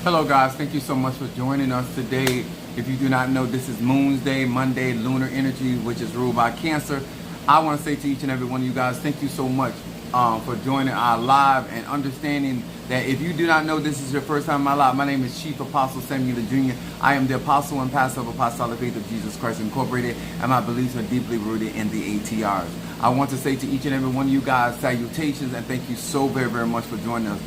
Hello guys, thank you so much for joining us today. If you do not know, this is Moon's Day, Monday, lunar energy, which is ruled by Cancer. I want to say to each and every one of you guys, thank you so much for joining our live and understanding that if you do not know this is your first time in my life, my name is Chief Apostle Samuel Jr. I am the Apostle and Pastor of Apostolic Faith of Jesus Christ Incorporated, and my beliefs are deeply rooted in the ATRs. I want to say to each and every one of you guys, salutations, and thank you so very, very much for joining us.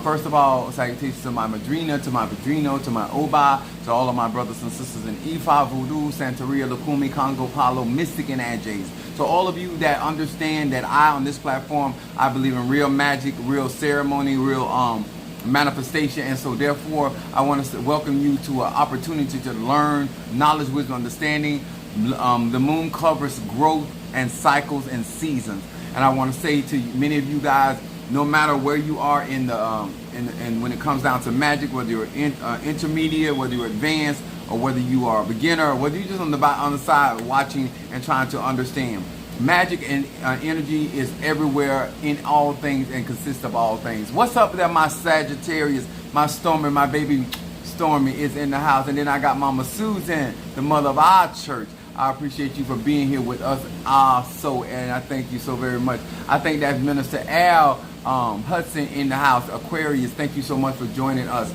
First of all, salutations to my Madrina, to my Padrino, to my Oba, to all of my brothers and sisters in Ifa, Voodoo, Santeria, Lukumi, Congo, Palo, Mystic, and Adjays. To all of you that understand that on this platform, I believe in real magic, real ceremony, real manifestation, and so therefore, I want to welcome you to an opportunity to learn knowledge, wisdom, understanding. The moon covers growth and cycles and seasons. And I want to say to many of you guys, no matter where you are in the and when it comes down to magic, whether you're intermediate, whether you're advanced, or whether you are a beginner, or whether you're just on the side watching and trying to understand, magic and energy is everywhere in all things and consists of all things. What's up there, my Sagittarius, my Stormy, my baby Stormy is in the house, and then I got Mama Susan, the mother of our church. I appreciate you for being here with us also, and I thank you so very much. I think that's Minister Al Hudson in the house, Aquarius. Thank you so much for joining us.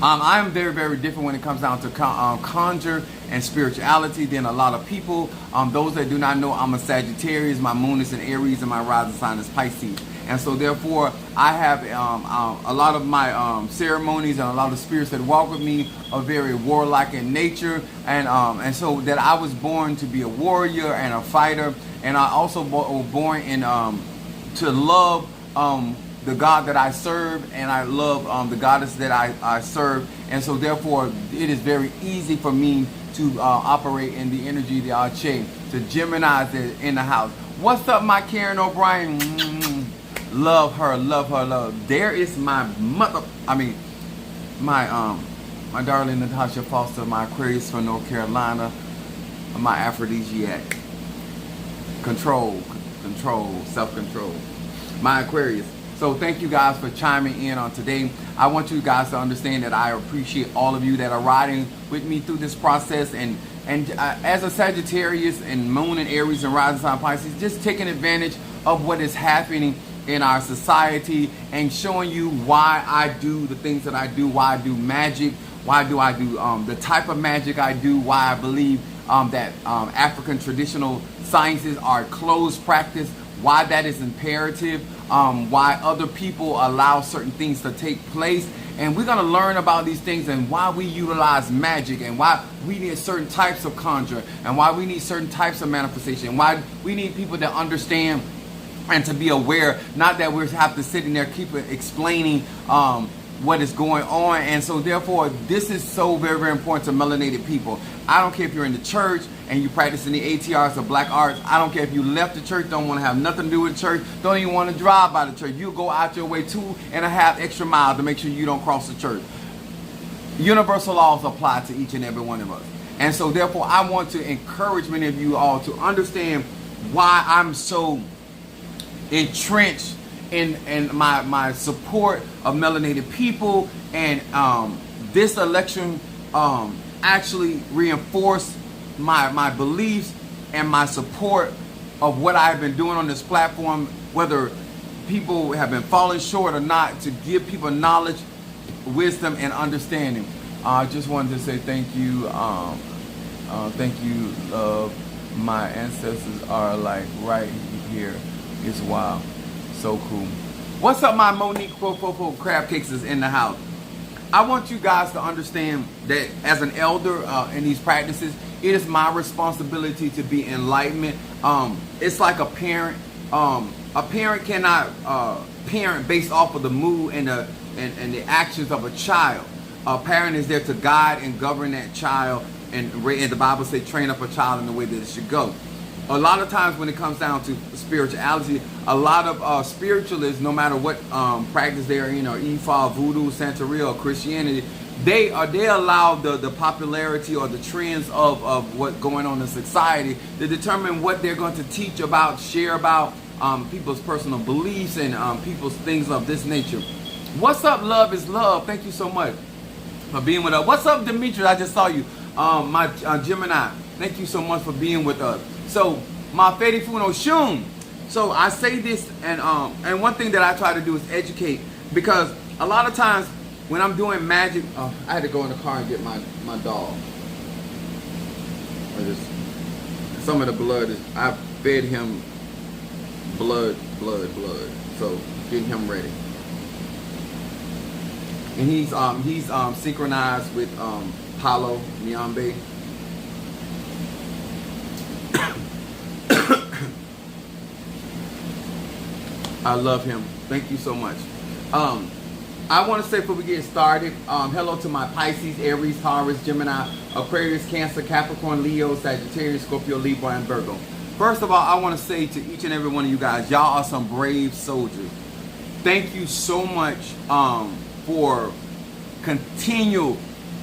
I am very, very different when it comes down to conjure and spirituality than a lot of people. Those that do not know, I'm a Sagittarius. My moon is in Aries and my rising sign is Pisces. And so therefore, I have a lot of my ceremonies and a lot of spirits that walk with me are very warlike in nature. And so that I was born to be a warrior and a fighter. And I also was born in to love the God that I serve, and I love the goddess that I serve. And so therefore, it is very easy for me to operate in the energy of the Arche, to Gemini's in the house. What's up, my Karen O'Brien? Love her, love her, love. There is my mother, my darling Natasha Foster, my Aquarius from North Carolina, my aphrodisiac. Control, self-control. My Aquarius. So thank you guys for chiming in on today. I want you guys to understand that I appreciate all of you that are riding with me through this process. And as a Sagittarius and Moon and Aries and Rising Sign Pisces, just taking advantage of what is happening in our society and showing you why I do the things that I do, why I do magic, why do I do the type of magic I do, why I believe that African traditional sciences are closed practice, why that is imperative, why other people allow certain things to take place. And we're going to learn about these things and why we utilize magic and why we need certain types of conjure and why we need certain types of manifestation, why we need people that understand and to be aware, not that we have to sit in there keep explaining what is going on. And so therefore, this is so very, very important to melanated people. I don't care if you're in the church and you practice in the ATRs or black arts. I don't care if you left the church, don't want to have nothing to do with the church, don't even want to drive by the church. You go out your way 2.5 extra miles to make sure you don't cross the church. Universal laws apply to each and every one of us. And so therefore, I want to encourage many of you all to understand why I'm so entrenched in my support of melanated people, and this election actually reinforced my beliefs and my support of what I've been doing on this platform, whether people have been falling short or not, to give people knowledge, wisdom, and understanding. I just wanted to say thank you. Thank you. My ancestors are like right here. It's wild. So cool. What's up, my Monique Crab Cakes is in the house. I want you guys to understand that as an elder in these practices, it is my responsibility to be enlightenment. It's like a parent. A parent cannot parent based off of the mood and the actions of a child. A parent is there to guide and govern that child, and the Bible says, train up a child in the way that it should go. A lot of times when it comes down to spirituality, a lot of spiritualists, no matter what practice they are in, or Ifa, Voodoo, Santeria, or Christianity, they allow the popularity or the trends of what's going on in society to determine what they're going to teach about, share about people's personal beliefs and people's things of this nature. What's up, Love is Love? Thank you so much for being with us. What's up, Demetrius? I just saw you. My Gemini. Thank you so much for being with us. So, my Fedi Funo Shun. So I say this, and one thing that I try to do is educate, because a lot of times when I'm doing magic, I had to go in the car and get my dog. Some of the blood is, I fed him blood. So getting him ready. And he's synchronized with Paulo Nyambe. I love him. Thank you so much. I want to say before we get started, hello to my Pisces, Aries, Taurus, Gemini, Aquarius, Cancer, Capricorn, Leo, Sagittarius, Scorpio, Libra, and Virgo. First of all, I want to say to each and every one of you guys, y'all are some brave soldiers. Thank you so much for continual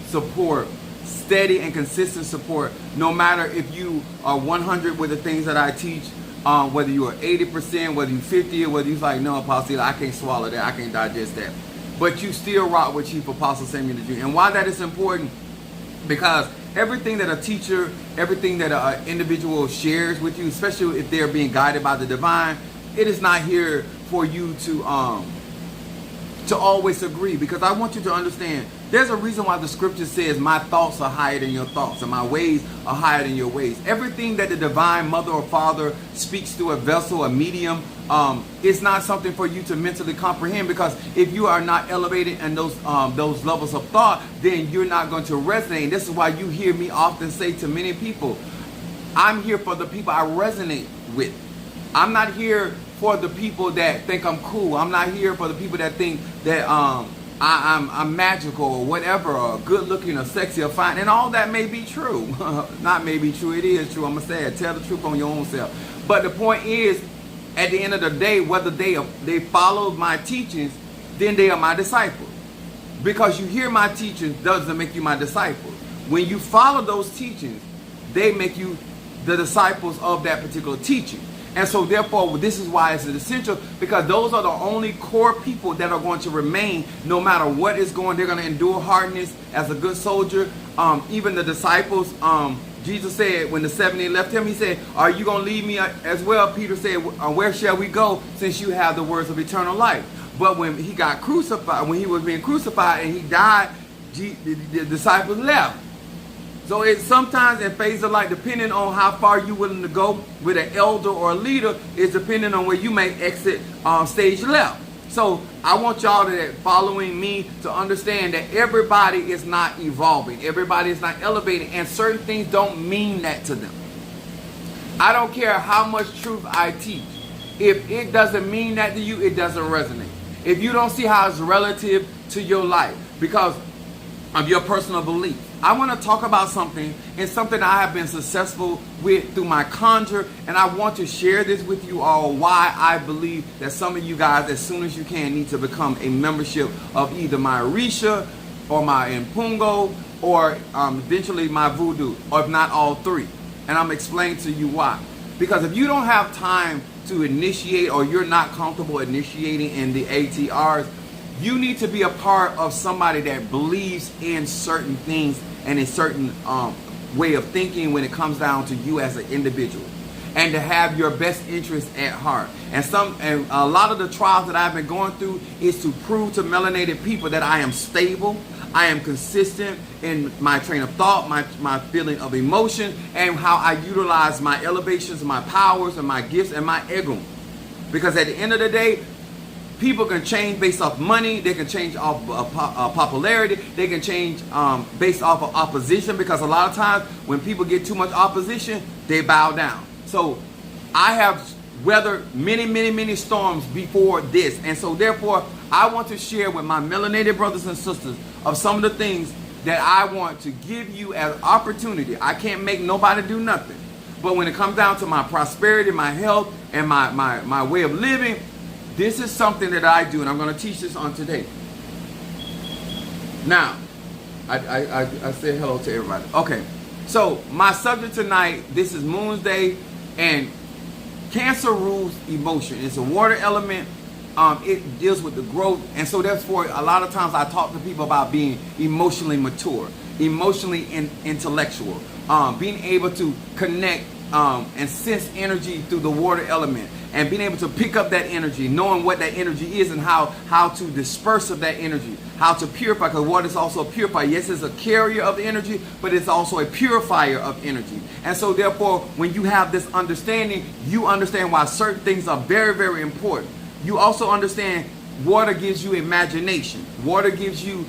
support, steady and consistent support, no matter if you are 100 with the things that I teach, whether you are 80%, whether you 50, or whether you're like, no, Apostle, I can't swallow that, I can't digest that. But you still rock with Chief Apostle Samuel Jr. And why that is important, because everything that a teacher, everything that an individual shares with you, especially if they're being guided by the divine, it is not here for you to always agree, because I want you to understand there's a reason why the scripture says my thoughts are higher than your thoughts and my ways are higher than your ways. Everything that the divine mother or father speaks through a vessel, a medium, it's not something for you to mentally comprehend, because if you are not elevated in those levels of thought, then you're not going to resonate. This is why you hear me often say to many people, I'm here for the people I resonate with. I'm not here for the people that think I'm cool. I'm not here for the people that think that I'm magical or whatever, or good looking or sexy or fine. And all that may be true. Not may be true, it is true. I'm going to say it. Tell the truth on your own self. But the point is, at the end of the day, whether they follow my teachings, then they are my disciples. Because you hear my teachings doesn't make you my disciple. When you follow those teachings, they make you the disciples of that particular teaching. And so therefore, this is why it's essential, because those are the only core people that are going to remain no matter what is going. They're going to endure hardness as a good soldier. Even the disciples, Jesus said when the 70 left him, he said, are you going to leave me as well? Peter said, where shall we go since you have the words of eternal life? But when he got crucified, when he was being crucified and he died, the disciples left. So it's sometimes in phase of life, depending on how far you're willing to go with an elder or a leader, is depending on where you may exit stage left. So I want y'all that following me to understand that everybody is not evolving. Everybody is not elevating. And certain things don't mean that to them. I don't care how much truth I teach. If it doesn't mean that to you, it doesn't resonate. If you don't see how it's relative to your life because of your personal belief. I want to talk about something, and something I have been successful with through my conjure, and I want to share this with you all, why I believe that some of you guys, as soon as you can, need to become a membership of either my Orisha or my Impungo or eventually my Voodoo, or if not all three. And I'm explaining to you why. Because if you don't have time to initiate, or you're not comfortable initiating in the ATRs, you need to be a part of somebody that believes in certain things and a certain way of thinking when it comes down to you as an individual, and to have your best interest at heart. And a lot of the trials that I've been going through is to prove to melanated people that I am stable, I am consistent in my train of thought, my feeling of emotion, and how I utilize my elevations, my powers, and my gifts, and my ego. Because at the end of the day, people can change based off money. They can change off popularity. They can change based off of opposition, because a lot of times when people get too much opposition, they bow down. So I have weathered many storms before this. And so therefore, I want to share with my melanated brothers and sisters of some of the things that I want to give you as opportunity. I can't make nobody do nothing. But when it comes down to my prosperity, my health, and my way of living, this is something that I do, and I'm going to teach this on today. Now, I said hello to everybody. Okay, so my subject tonight, this is Moon's Day, and Cancer rules emotion. It's a water element, it deals with the growth. And so therefore, a lot of times I talk to people about being emotionally mature, emotionally intellectual, being able to connect and sense energy through the water element, and being able to pick up that energy, knowing what that energy is and how to disperse of that energy, how to purify, because water is also a purifier. Yes, it's a carrier of energy, but it's also a purifier of energy. And so therefore, when you have this understanding, you understand why certain things are very, very important. You also understand water gives you imagination. Water gives you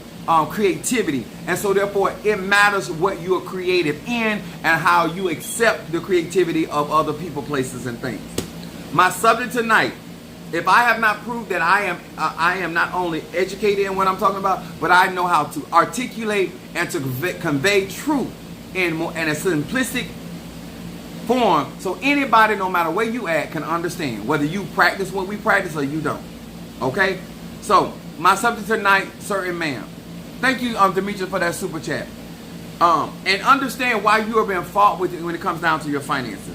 creativity. And so therefore, it matters what you are creative in and how you accept the creativity of other people, places, and things. My subject tonight, if I have not proved that I am not only educated in what I'm talking about, but I know how to articulate and to convey truth in a simplistic form, so anybody, no matter where you at, can understand, whether you practice what we practice or you don't. Okay? So, my subject tonight, sir and ma'am. Thank you, Demetrius, for that super chat. And understand why you are being fought with when it comes down to your finances.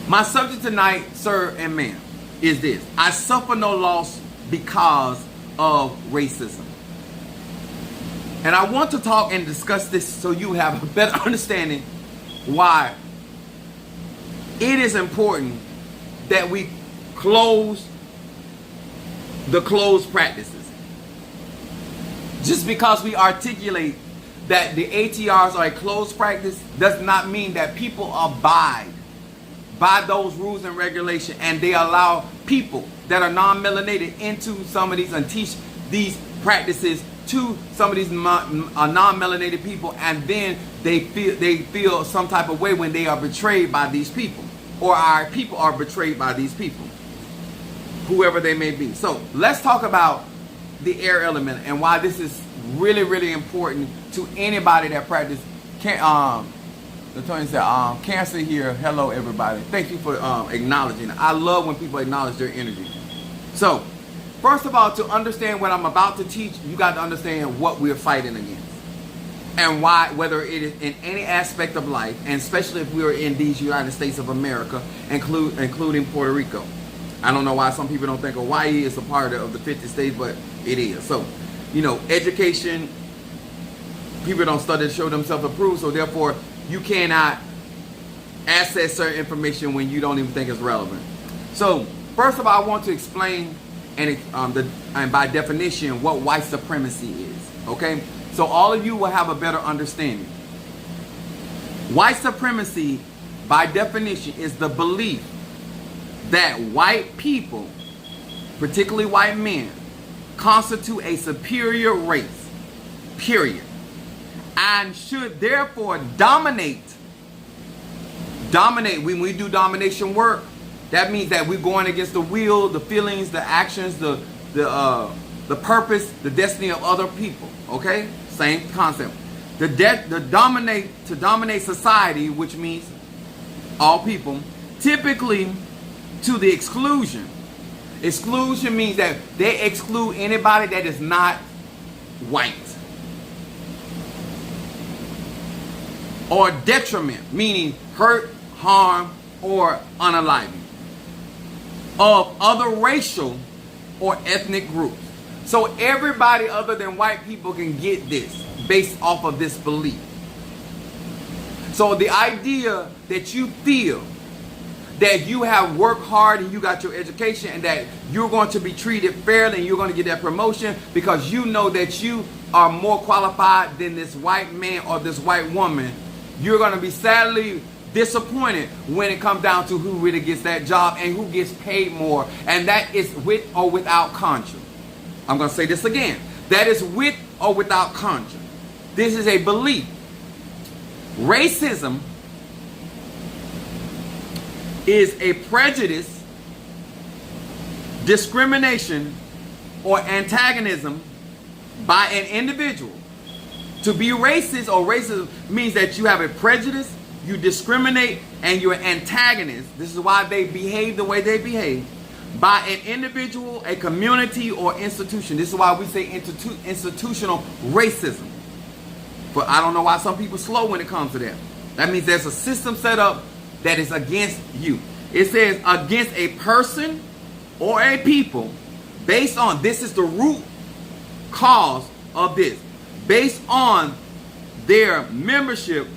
My subject tonight, sir and ma'am, is this. I suffer no loss because of racism. And I want to talk and discuss this so you have a better understanding why it is important that we close the closed practices. Just because we articulate that the ATRs are a closed practice does not mean that people abide by those rules and regulations, and they allow people that are non-melanated into some of these and teach these practices to some of these non-melanated people, and then they feel some type of way when they are betrayed by these people, or our people are betrayed by these people, whoever they may be. So let's talk about the air element and why this is really, really important to anybody that practice. Latoya said, Cancer here. Hello, everybody. Thank you for acknowledging. I love when people acknowledge their energy. So, first of all, to understand what I'm about to teach, you got to understand what we're fighting against. And why, whether it is in any aspect of life, and especially if we are in these United States of America, including Puerto Rico. I don't know why some people don't think Hawaii is a part of the 50 states, but it is. So, education, people don't study to show themselves approved, so therefore, you cannot access certain information when you don't even think it's relevant. So, first of all, I want to explain and by definition what white supremacy is. Okay? So all of you will have a better understanding. White supremacy, by definition, is the belief that white people, particularly white men, constitute a superior race, period, and should therefore dominate. When we do domination work, that means that we're going against the will, the feelings, the actions, the purpose, the destiny of other people. Okay, same concept. To dominate society, which means all people, typically to the exclusion. Exclusion means that they exclude anybody that is not white. Or detriment, meaning hurt, harm, or unaliving of other racial or ethnic groups. So everybody other than white people can get this based off of this belief. So the idea that you feel that you have worked hard and you got your education and that you're going to be treated fairly and you're going to get that promotion because you know that you are more qualified than this white man or this white woman, you're going to be sadly disappointed when it comes down to who really gets that job and who gets paid more. And that is with or without conscience. I'm going to say this again. That is with or without conscience. This is a belief. Racism is a prejudice, discrimination, or antagonism by an individual. To be racist or racism means that you have a prejudice, you discriminate, and you're an antagonist. This is why they behave the way they behave. By an individual, a community, or institution. This is why we say institutional racism. But I don't know why some people slow when it comes to that. That means there's a system set up that is against you. It says against a person, or a people based on, this is the root cause of this, based on their membership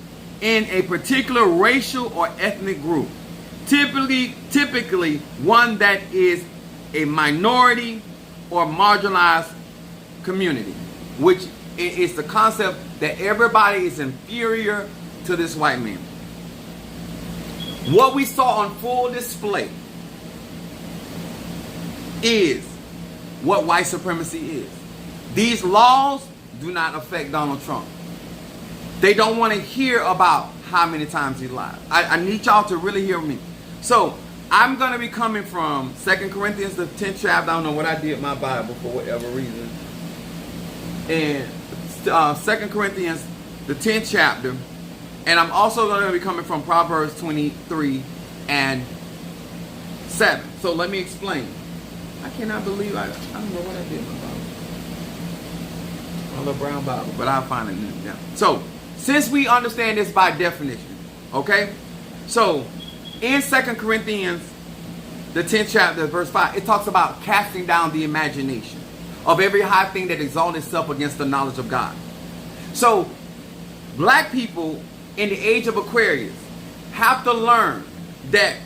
in a particular racial or ethnic group, typically one that is a minority or marginalized community, which is the concept that everybody is inferior to this white man. What we saw on full display is what white supremacy is. These laws do not affect Donald Trump. They don't want to hear about how many times he lied. I need y'all to really hear me. So I'm going to be coming from 2 Corinthians, the 10th chapter. I don't know what I did in my Bible for whatever reason. And 2 Corinthians, the 10th chapter. And I'm also going to be coming from Proverbs 23 and 7. So let me explain. I cannot believe I don't know what I did in my Bible. My little brown Bible, but I'll find it now. So, since we understand this by definition, okay? So, in 2 Corinthians, the 10th chapter, verse 5, it talks about casting down the imagination of every high thing that exalts itself against the knowledge of God. So, black people in the age of Aquarius have to learn that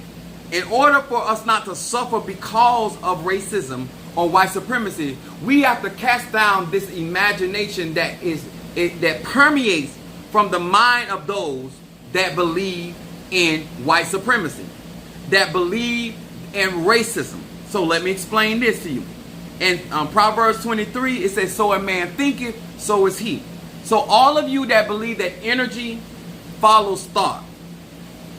in order for us not to suffer because of racism or white supremacy, we have to cast down this imagination that permeates from the mind of those that believe in white supremacy, that believe in racism. So let me explain this to you. In Proverbs 23, it says, "So a man thinketh, so is he." So all of you that believe that energy follows thought,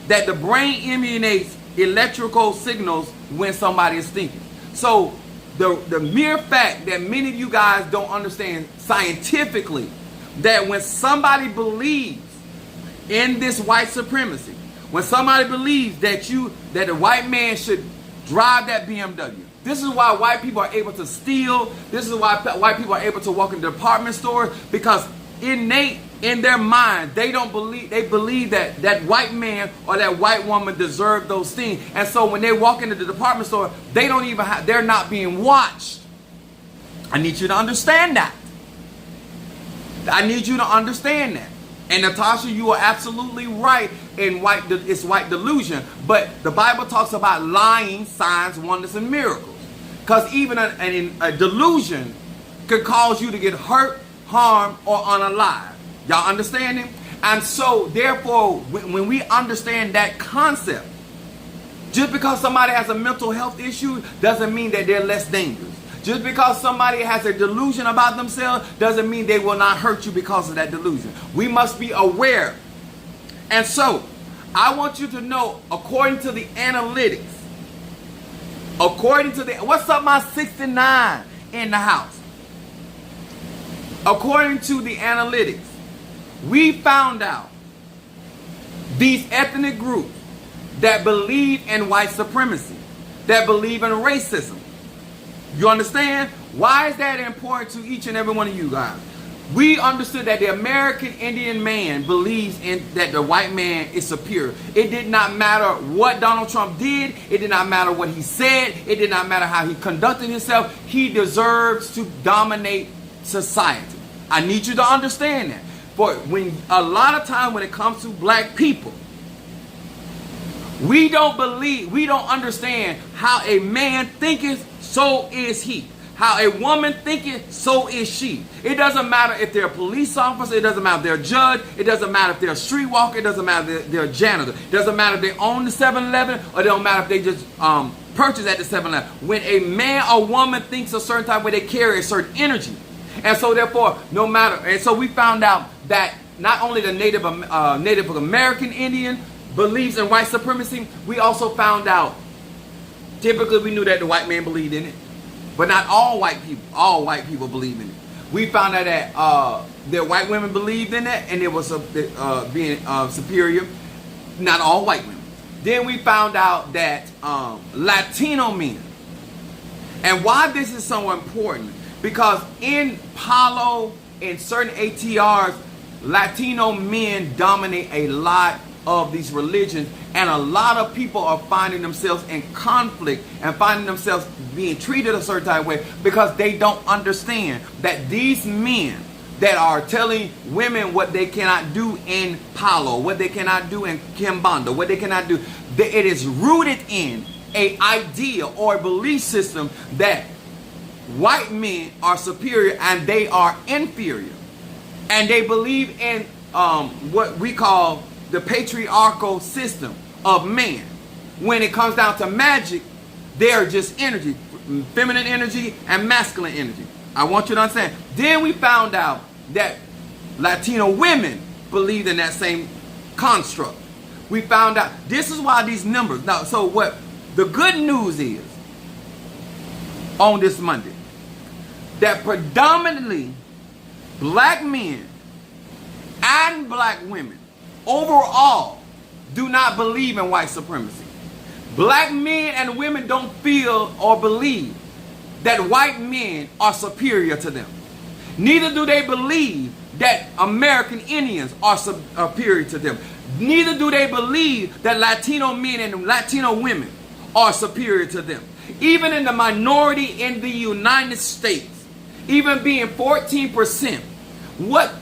that the brain emanates electrical signals when somebody is thinking. So the mere fact that many of you guys don't understand scientifically that when somebody believes in this white supremacy, when somebody believes that the white man should drive that BMW, this is why white people are able to steal. This is why white people are able to walk into department stores, because innate in their mind, they believe that that white man or that white woman deserve those things. And so when they walk into the department store, they're not being watched. I need you to understand that. I need you to understand that. And Natasha, you are absolutely right in it's white delusion. But the Bible talks about lying, signs, wonders, and miracles. Because even a delusion could cause you to get hurt, harmed, or unalive. Y'all understanding? And so, therefore, when we understand that concept, just because somebody has a mental health issue doesn't mean that they're less dangerous. Just because somebody has a delusion about themselves doesn't mean they will not hurt you because of that delusion. We must be aware. And so, I want you to know, according to the analytics, what's up my 69 in the house? According to the analytics, we found out these ethnic groups that believe in white supremacy, that believe in racism. You understand? Why is that important to each and every one of you guys? We understood that the American Indian man believes that the white man is superior. It did not matter what Donald Trump did. It did not matter what he said. It did not matter how he conducted himself. He deserves to dominate society. I need you to understand that. For a lot of time when it comes to black people, we don't understand how a man thinketh, so is he. How a woman thinketh, so is she. It doesn't matter if they're a police officer. It doesn't matter if they're a judge. It doesn't matter if they're a streetwalker. It doesn't matter if they're a janitor. It doesn't matter if they own the 7-Eleven, or it don't matter if they just purchase at the 7-Eleven. When a man or woman thinks a certain type of way, they carry a certain energy. And so therefore, no matter, and so we found out that not only the Native American Indian believes in white supremacy, we also found out, typically we knew that the white man believed in it, but not all white people believe in it. We found out that that white women believed in it, and it was being superior. Not all white women. Then we found out that Latino men, and why this is so important, because in Palo, in certain ATRs, Latino men dominate a lot of these religions, and a lot of people are finding themselves in conflict and finding themselves being treated a certain type of way because they don't understand that these men that are telling women what they cannot do in Palo, what they cannot do in Kimbanda, what they cannot do, it is rooted in an idea or a belief system that white men are superior and they are inferior. And they believe in what we call the patriarchal system of man. When it comes down to magic, they're just energy, feminine energy and masculine energy. I want you to understand. Then we found out that Latino women believed in that same construct. We found out this is why these numbers. Now, so what the good news is on this Monday, that predominantly black men and black women overall do not believe in white supremacy. Black men and women don't feel or believe that white men are superior to them. Neither do they believe that American Indians are superior to them. Neither do they believe that Latino men and Latino women are superior to them. Even in the minority in the United States, even being 14%, what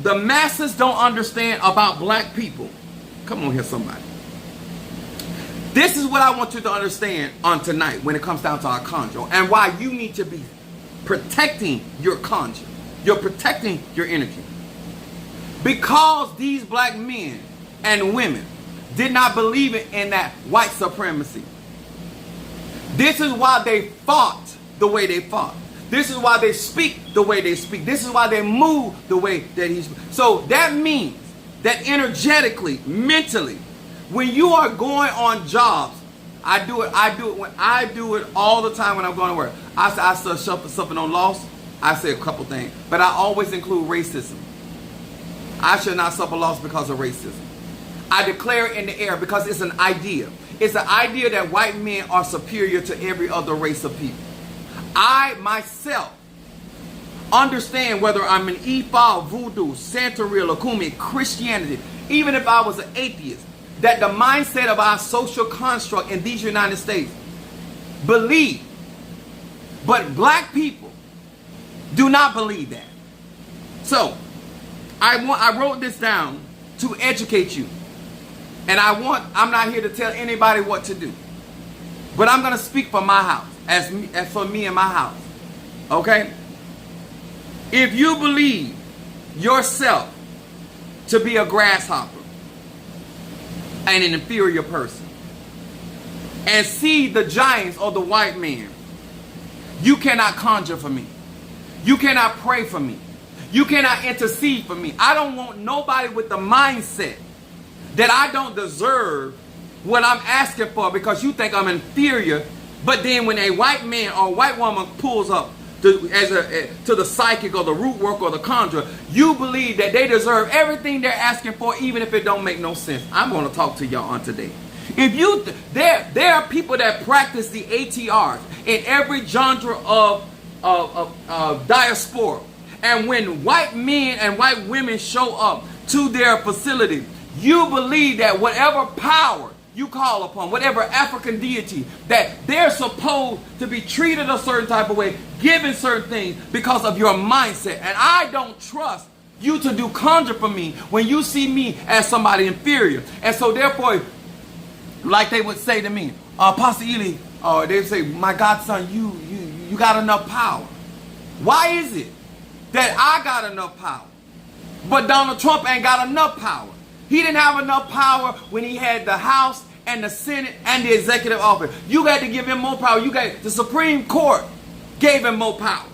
the masses don't understand about black people. Come on here, somebody. This is what I want you to understand on tonight when it comes down to our conjure and why you need to be protecting your conjure. You're protecting your energy. Because these black men and women did not believe in that white supremacy. This is why they fought the way they fought. This is why they speak the way they speak. This is why they move the way that he's. So that means that energetically, mentally, when you are going on jobs, I do it all the time when I'm going to work. I start something on loss. I say a couple things, but I always include racism. I should not suffer loss because of racism. I declare it in the air because it's an idea. It's an idea that white men are superior to every other race of people. I myself understand whether I'm an Ifa, Voodoo, Santeria, Lakumi, Christianity, even if I was an atheist, that the mindset of our social construct in these United States believe. But black people do not believe that. So, I wrote this down to educate you. And I'm not here to tell anybody what to do. But I'm going to speak for my house, as for me and my house. Okay? If you believe yourself to be a grasshopper and an inferior person, and see the giants or the white man, you cannot conjure for me. You cannot pray for me. You cannot intercede for me. I don't want nobody with the mindset that I don't deserve what I'm asking for because you think I'm inferior. But then when a white man or white woman pulls up to the psychic or the root work or the conjurer, you believe that they deserve everything they're asking for, even if it don't make no sense. I'm going to talk to y'all on today. If you there are people that practice the ATRs in every genre of diaspora, and when white men and white women show up to their facility, you believe that whatever power you call upon, whatever African deity, that they're supposed to be treated a certain type of way, given certain things because of your mindset. And I don't trust you to do conjure for me when you see me as somebody inferior. And so therefore, like they would say to me, Pastor Ely, they would say, my godson, you got enough power. Why is it that I got enough power, but Donald Trump ain't got enough power? He didn't have enough power when he had the House and the Senate and the executive office. You got to give him more power. The Supreme Court gave him more power.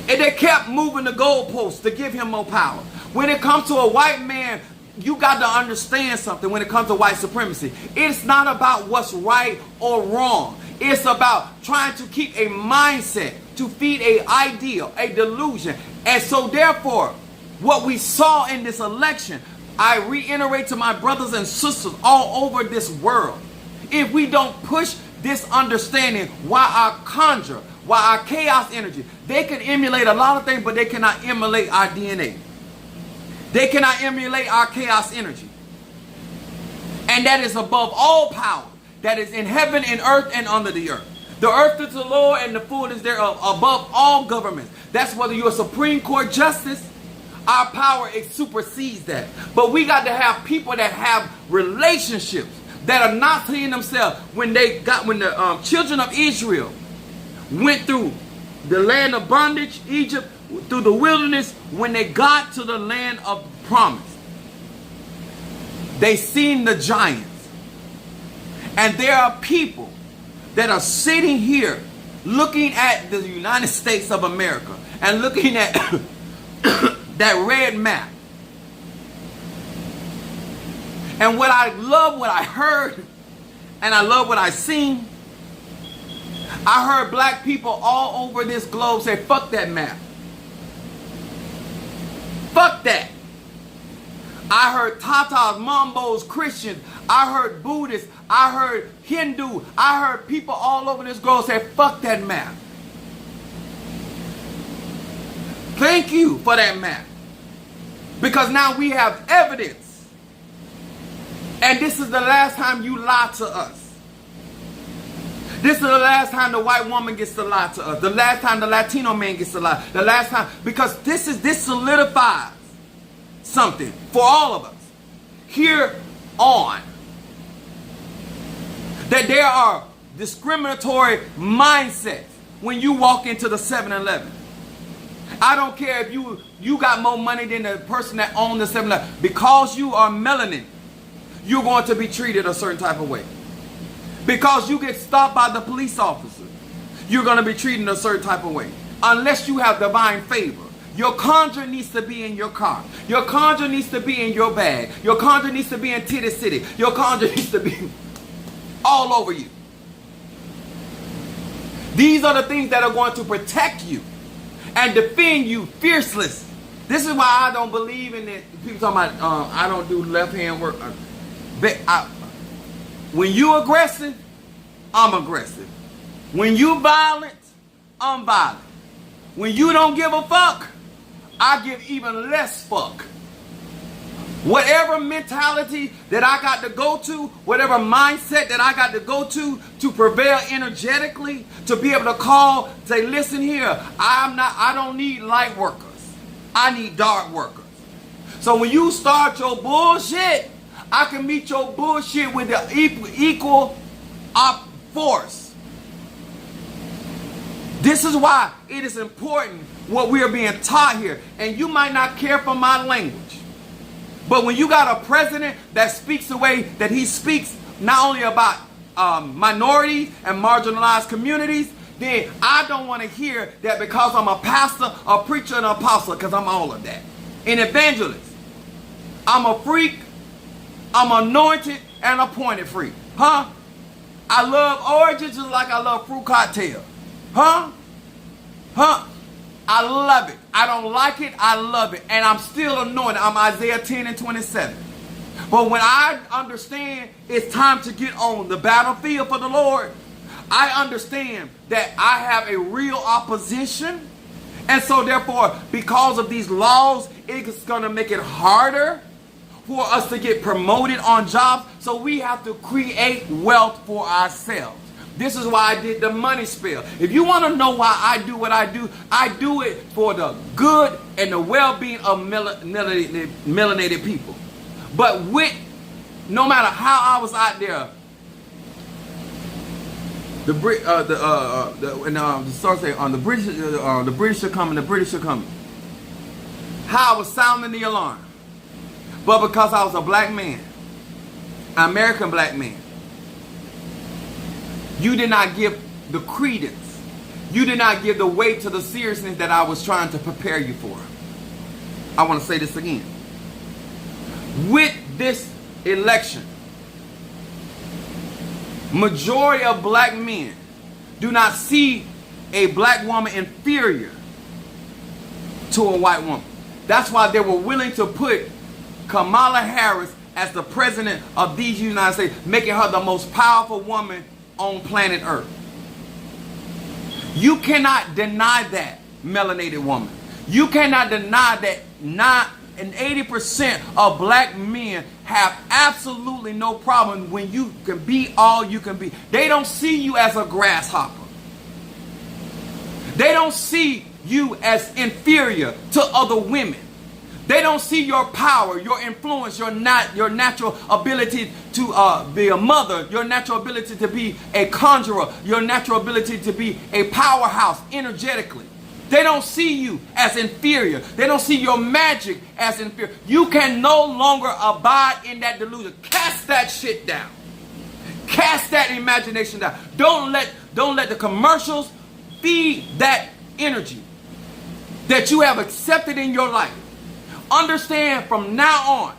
And they kept moving the goalposts to give him more power. When it comes to a white man, you got to understand something when it comes to white supremacy. It's not about what's right or wrong. It's about trying to keep a mindset, to feed an ideal, a delusion. And so therefore, what we saw in this election, I reiterate to my brothers and sisters all over this world, if we don't push this understanding, why our conjure, why our chaos energy, they can emulate a lot of things, but they cannot emulate our DNA. They cannot emulate our chaos energy. And that is above all power, that is in heaven and earth and under the earth. The earth is the Lord and the fullness thereof, above all governments. That's whether you're a Supreme Court justice. Our power, it supersedes that. But we got to have people that have relationships, that are not seeing themselves. When the children of Israel went through the land of bondage, Egypt, through the wilderness, when they got to the land of promise, they seen the giants. And there are people that are sitting here looking at the United States of America and looking at that red map. And what I love, what I heard, and I love what I seen, I heard black people all over this globe say, fuck that map. Fuck that. I heard Tatas, Mambos, Christians. I heard Buddhists. I heard Hindu. I heard people all over this globe say, fuck that map. Thank you for that map. Because now we have evidence. And this is the last time you lie to us. This is the last time the white woman gets to lie to us. The last time the Latino man gets to lie. The last time. Because this solidifies something for all of us. Here on. That there are discriminatory mindsets when you walk into the 7-Eleven. I don't care if you got more money than the person that owns the 7-Eleven. Because you are melanin, you're going to be treated a certain type of way. Because you get stopped by the police officer, you're going to be treated a certain type of way. Unless you have divine favor. Your conjure needs to be in your car. Your conjure needs to be in your bag. Your conjure needs to be in Titty City. Your conjure needs to be all over you. These are the things that are going to protect you and defend you fiercely. This is why I don't believe in it. People talking about I don't do left hand work. When you aggressive, I'm aggressive. When you violent, I'm violent. When you don't give a fuck, I give even less fuck. Whatever mentality that I got to go to, whatever mindset that I got to go to prevail energetically, to be able to call, say, listen here, I don't need light workers. I need dark workers. So when you start your bullshit, I can meet your bullshit with the equal force. This is why it is important what we are being taught here. And you might not care for my language. But when you got a president that speaks the way that he speaks, not only about minorities and marginalized communities, then I don't want to hear that because I'm a pastor, a preacher, and an apostle, because I'm all of that. An evangelist. I'm a freak. I'm anointed and appointed freak. Huh? I love oranges just like I love fruit cocktail. Huh? Huh? I love it. I don't like it. I love it. And I'm still anointed. I'm Isaiah 10:27. But when I understand it's time to get on the battlefield for the Lord, I understand that I have a real opposition. And so therefore, because of these laws, it's going to make it harder for us to get promoted on jobs. So we have to create wealth for ourselves. This is why I did the money spell. If you want to know why I do what I do it for the good and the well-being of melanated people. But no matter how I was out there, the British are coming. The British are coming. How I was sounding the alarm. But because I was a black man, an American black man, you did not give the credence. You did not give the weight to the seriousness that I was trying to prepare you for. I want to say this again. With this election, majority of black men do not see a black woman inferior to a white woman. That's why they were willing to put Kamala Harris as the president of these United States, making her the most powerful woman on planet Earth. You cannot deny that, melanated woman. You cannot deny that 80% of black men have absolutely no problem when you can be all you can be. They don't see you as a grasshopper. They don't see you as inferior to other women. They don't see your power, your influence, your natural ability to be a mother, your natural ability to be a conjurer, your natural ability to be a powerhouse energetically. They don't see you as inferior. They don't see your magic as inferior. You can no longer abide in that delusion. Cast that shit down. Cast that imagination down. Don't let the commercials feed that energy that you have accepted in your life. Understand from now on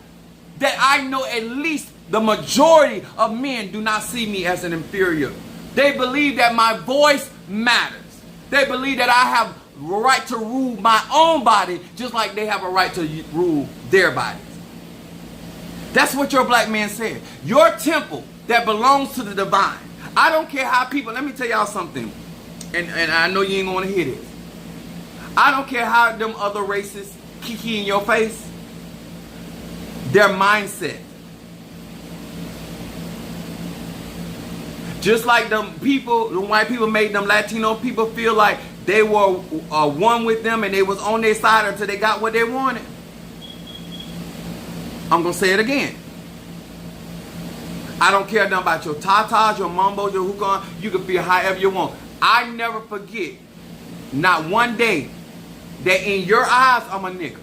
that I know at least the majority of men do not see me as an inferior. They believe that my voice matters. They believe that I have a right to rule my own body just like they have a right to rule their bodies. That's what your black man said. Your temple that belongs to the divine. I don't care how people, let me tell y'all something, and I know you ain't gonna hear this. I don't care how them other races kiki in your face, their mindset. Just like the white people made them Latino people feel like they were one with them and they was on their side until they got what they wanted. I'm going to say it again. I don't care nothing about your tatas, your mumbos, your hookah. You can feel however you want. I never forget, not one day, that in your eyes, I'm a nigga.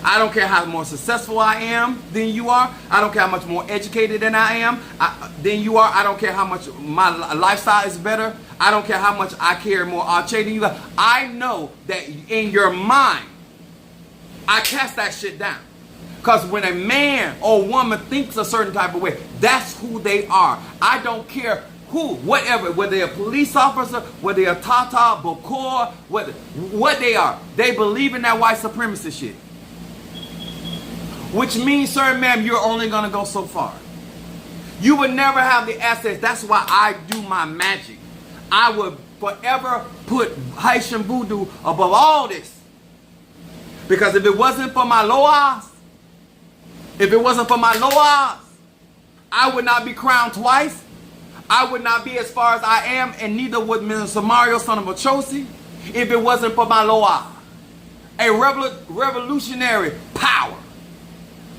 I don't care how more successful I am than you are. I don't care how much more educated than I am than you are. I don't care how much my lifestyle is better. I don't care how much I carry more arche than you are. I know that in your mind, I cast that shit down. Because when a man or woman thinks a certain type of way, that's who they are. I don't care who, whatever, whether they're a police officer, whether they're a Tata, Bokor, what they are. They believe in that white supremacy shit. Which means, sir, ma'am, you're only going to go so far. You would never have the assets. That's why I do my magic. I would forever put Haitian voodoo above all this. Because if it wasn't for my loas, I would not be crowned twice. I would not be as far as I am, and neither would Mr. Mario, son of Ochosi, if it wasn't for my loa. A revolutionary power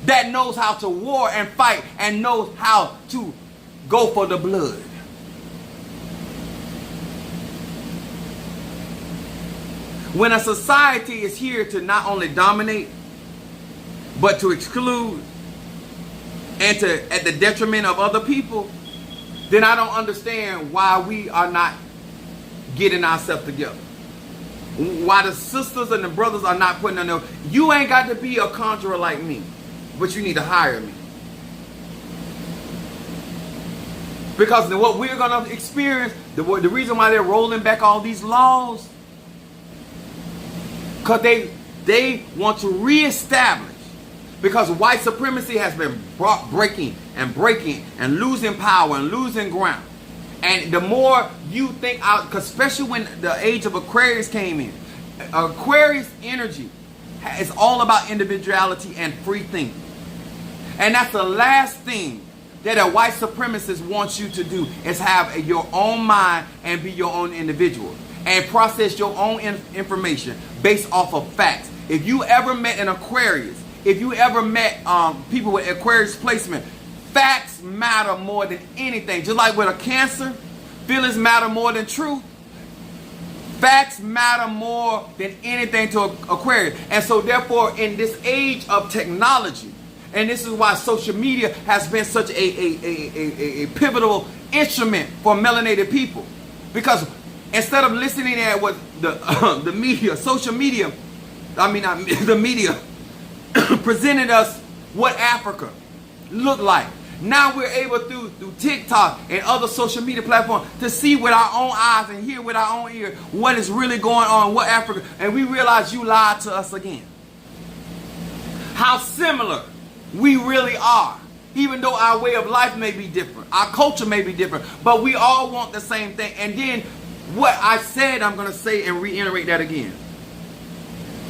that knows how to war and fight and knows how to go for the blood. When a society is here to not only dominate, but to exclude and to at the detriment of other people, then I don't understand why we are not getting ourselves together. Why the sisters and the brothers are not putting on their... You ain't got to be a conjurer like me, but you need to hire me. Because what we're going to experience, the reason why they're rolling back all these laws, because they want to reestablish. Because white supremacy has been breaking and losing power and losing ground. And the more you think out, because especially when the age of Aquarius came in, Aquarius energy is all about individuality and free thinking. And that's the last thing that a white supremacist wants you to do, is have your own mind and be your own individual and process your own information based off of facts. If you ever met an Aquarius, if you ever met people with Aquarius placement, facts matter more than anything. Just like with a Cancer, feelings matter more than truth. Facts matter more than anything to Aquarius. And so therefore, in this age of technology, and this is why social media has been such a pivotal instrument for melanated people. Because instead of listening at what the media, social media, the media presented us what Africa looked like. Now we're able through TikTok and other social media platforms to see with our own eyes and hear with our own ear what is really going on, what Africa, and we realize you lied to us again. How similar we really are, even though our way of life may be different, our culture may be different, but we all want the same thing. And then what I said, I'm going to say and reiterate that again.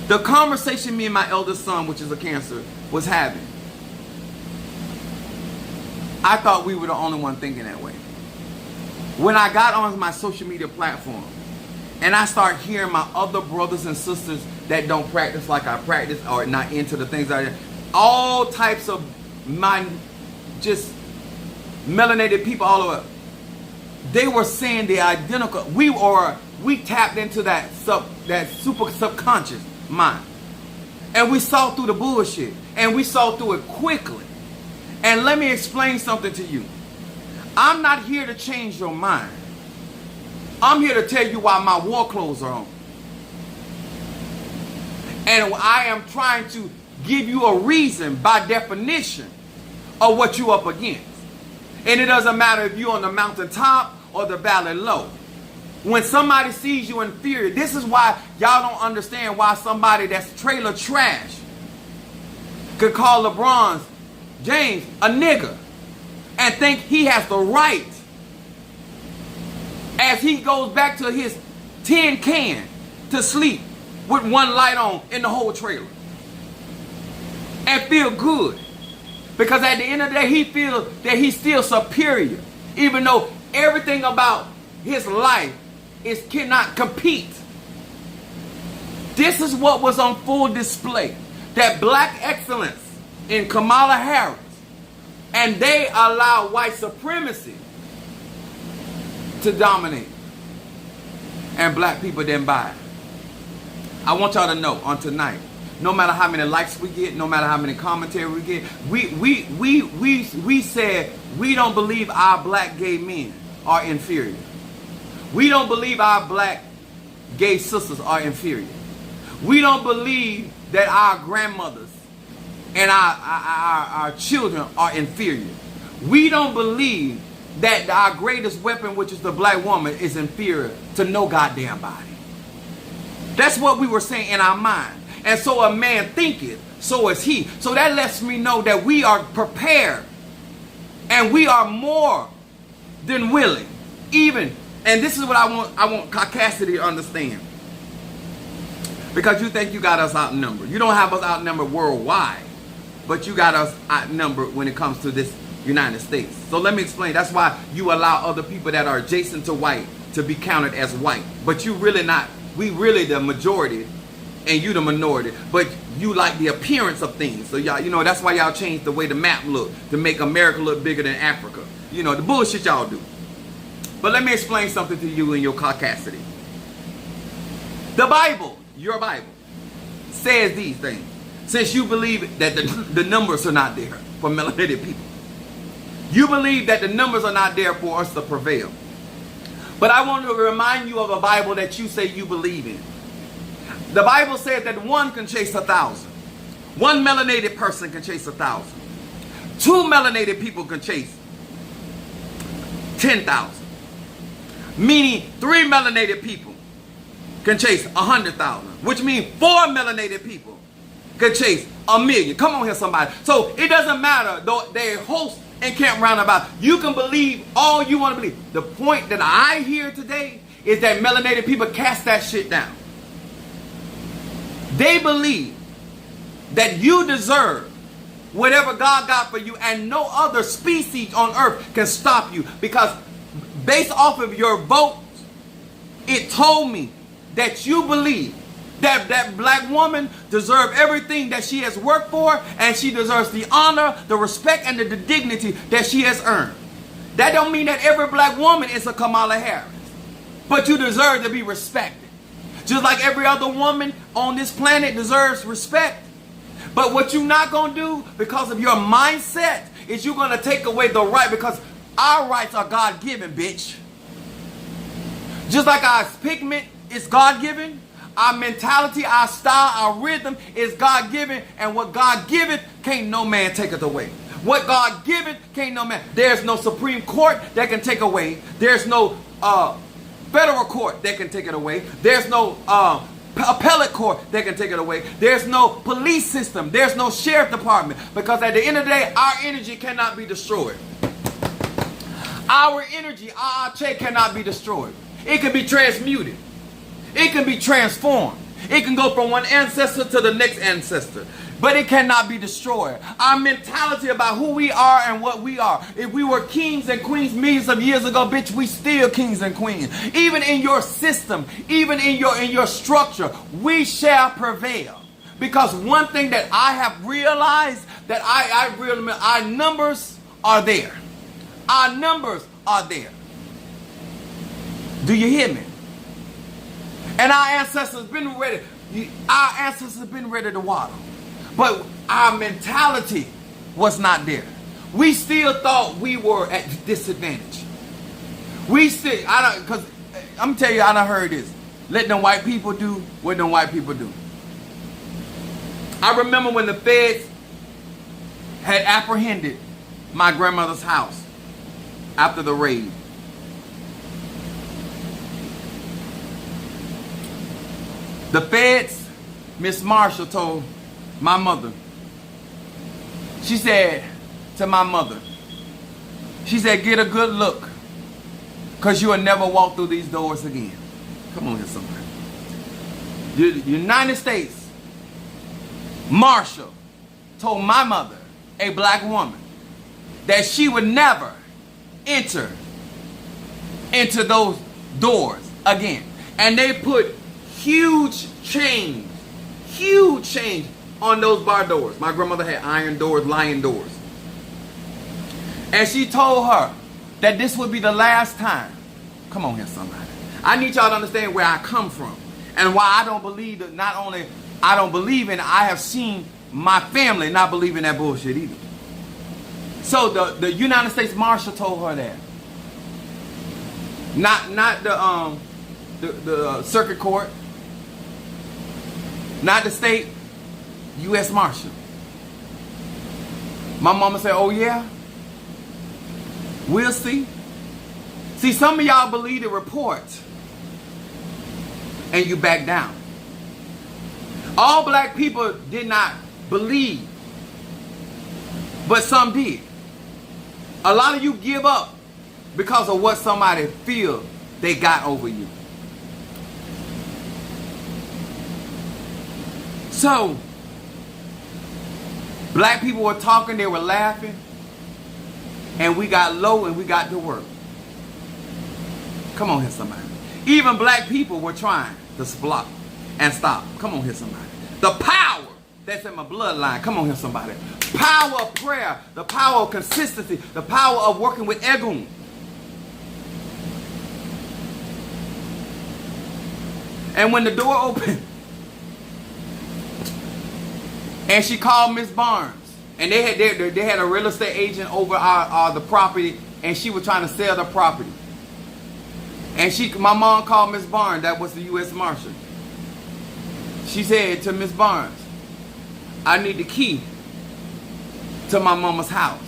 The conversation me and my eldest son, which is a Cancer, was having I thought we were the only one thinking that way. When I got on my social media platform and I start hearing my other brothers and sisters that don't practice like I practice or not into the things I do, all types of just melanated people all over, they were saying the identical. We tapped into that super subconscious mind, and we saw through the bullshit, and we saw through it quickly. And let me explain something to you. I'm not here to change your mind. I'm here to tell you why my war clothes are on. And I am trying to give you a reason by definition of what you're up against. And it doesn't matter if you're on the mountaintop or the valley low. When somebody sees you inferior, this is why y'all don't understand why somebody that's trailer trash could call LeBron James a nigger and think he has the right, as he goes back to his tin can, to sleep with one light on in the whole trailer and feel good. Because at the end of the day, he feels that he's still superior, even though everything about his life cannot compete. This is what was on full display. That black excellence in Kamala Harris. And they allow white supremacy to dominate. And black people didn't buy it. I want y'all to know on tonight, no matter how many likes we get, no matter how many commentary we get, we said we don't believe our black gay men are inferior. We don't believe our black gay sisters are inferior. We don't believe that our grandmothers and our children are inferior. We don't believe that our greatest weapon, which is the black woman, is inferior to no goddamn body. That's what we were saying in our mind. And so a man thinketh, so is he. So that lets me know that we are prepared and we are more than willing. Even, and this is what I want Cassidy to understand. Because you think you got us outnumbered. You don't have us outnumbered worldwide, but you got us outnumbered when it comes to this United States. So let me explain. That's why you allow other people that are adjacent to white to be counted as white. But you really not. We really the majority and you the minority. But you like the appearance of things. So y'all, you know, that's why y'all changed the way the map look to make America look bigger than Africa. You know, the bullshit y'all do. But let me explain something to you in your caucasity. The Bible, your Bible, says these things. Since you believe that the numbers are not there for melanated people. You believe that the numbers are not there for us to prevail. But I want to remind you of a Bible that you say you believe in. The Bible says that one can chase 1,000. One melanated person can chase 1,000. Two melanated people can chase 10,000. Meaning 3 melanated people can chase 100,000. Which means 4 melanated people can chase 1,000,000. Come on here, somebody. So it doesn't matter though they host and camp roundabout. You can believe all you want to believe. The point that I hear today is that melanated people cast that shit down. They believe that you deserve whatever God got for you, and no other species on earth can stop you. Because based off of your vote, it told me that you believe that black woman deserves everything that she has worked for, and she deserves the honor, the respect, and the dignity that she has earned. That don't mean that every black woman is a Kamala Harris, but you deserve to be respected. Just like every other woman on this planet deserves respect. But what you're not going to do because of your mindset is you're going to take away the right, because our rights are God-given, bitch. Just like our pigment is God-given, our mentality, our style, our rhythm is God-given, and what God giveth, can't no man take it away. What God giveth, can't no man. There's no Supreme Court that can take away. There's no federal court that can take it away. There's no appellate court that can take it away. There's no police system. There's no sheriff department. Because at the end of the day, our energy cannot be destroyed. Our energy, our check cannot be destroyed. It can be transmuted. It can be transformed. It can go from one ancestor to the next ancestor. but it cannot be destroyed. Our mentality about who we are and what we are. If we were kings and queens millions of years ago, bitch, we still kings and queens. Even in your system, even in your structure, we shall prevail. Because one thing that I have realized, that I realize, our numbers are there. Our numbers are there. Do you hear me? And our ancestors been ready. Our ancestors have been ready to water. But our mentality was not there. We still thought we were at disadvantage. We still, because I'm telling you, I done heard this. Let them white people do what them white people do. I remember when the feds had apprehended my grandmother's house after the raid. The feds, Miss Marshall told my mother, she said to my mother, she said, get a good look, because you will never walk through these doors again. Come on here, somebody. The United States Marshal told my mother, a black woman, that she would never enter into those doors again. And they put huge change on those bar doors. My grandmother had iron doors, lion doors. And she told her that this would be the last time. Come on here, somebody. I need y'all to understand where I come from and why I don't believe that. Not only I don't believe in it, I have seen my family not believe in that bullshit either. So the United States Marshal told her that. Not the circuit court, not the state, U.S. Marshal. My mama said, oh yeah? We'll see. See, some of y'all believe the report and you back down. All black people did not believe, but some did. A lot of you give up because of what somebody feel they got over you. So, black people were talking, they were laughing, and we got low and we got to work. Come on here, somebody. Even black people were trying to block and stop. Come on here, somebody. The power that's in my bloodline. Come on here, somebody. Power of prayer. The power of consistency. The power of working with Egun. And when the door opened, and she called Miss Barnes, and they had a real estate agent over the property, and she was trying to sell the property. And my mom called Miss Barnes, that was the U.S. Marshal. She said to Miss Barnes, I need the key to my mama's house.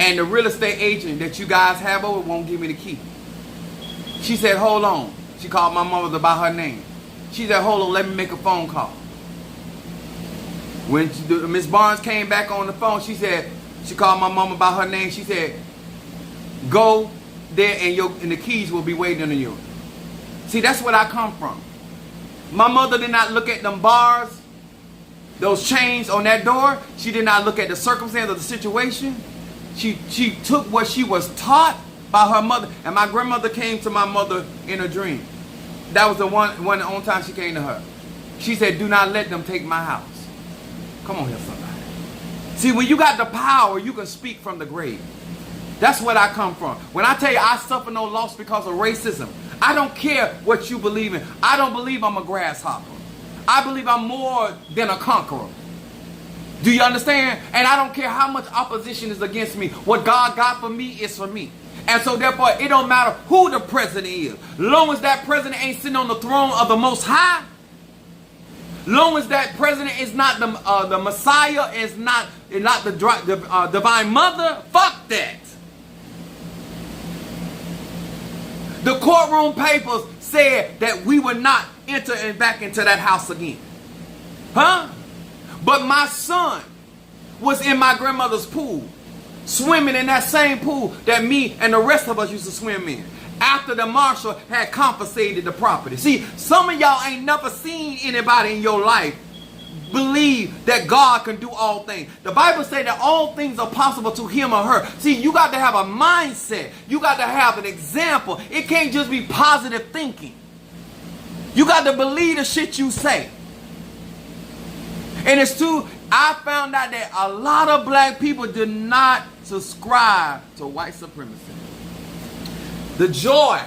And the real estate agent that you guys have over won't give me the key. She said, hold on. She called my mother by her name. She said, hold on, let me make a phone call. When Miss Barnes came back on the phone, she called my mama by her name. She said, go there and the keys will be waiting on you. See, that's where I come from. My mother did not look at them bars, those chains on that door. She did not look at the circumstance of the situation. She took what she was taught by her mother. And my grandmother came to my mother in a dream. That was the one only time she came to her. She said, do not let them take my house. Come on here, somebody. See, when you got the power, you can speak from the grave. That's where I come from. When I tell you I suffer no loss because of racism, I don't care what you believe in. I don't believe I'm a grasshopper. I believe I'm more than a conqueror. Do you understand? And I don't care how much opposition is against me. What God got for me is for me. And so therefore, it don't matter who the president is. Long as that president ain't sitting on the throne of the Most High, long as that president is not the Messiah, is not the divine mother, fuck that. The courtroom papers said that we would not enter back into that house again. Huh? But my son was in my grandmother's pool, swimming in that same pool that me and the rest of us used to swim in, after the marshal had confiscated the property. See, some of y'all ain't never seen anybody in your life believe that God can do all things. The Bible says that all things are possible to him or her. See, you got to have a mindset. You got to have an example. It can't just be positive thinking. You got to believe the shit you say. And it's true. I found out that a lot of black people do not subscribe to white supremacy. The joy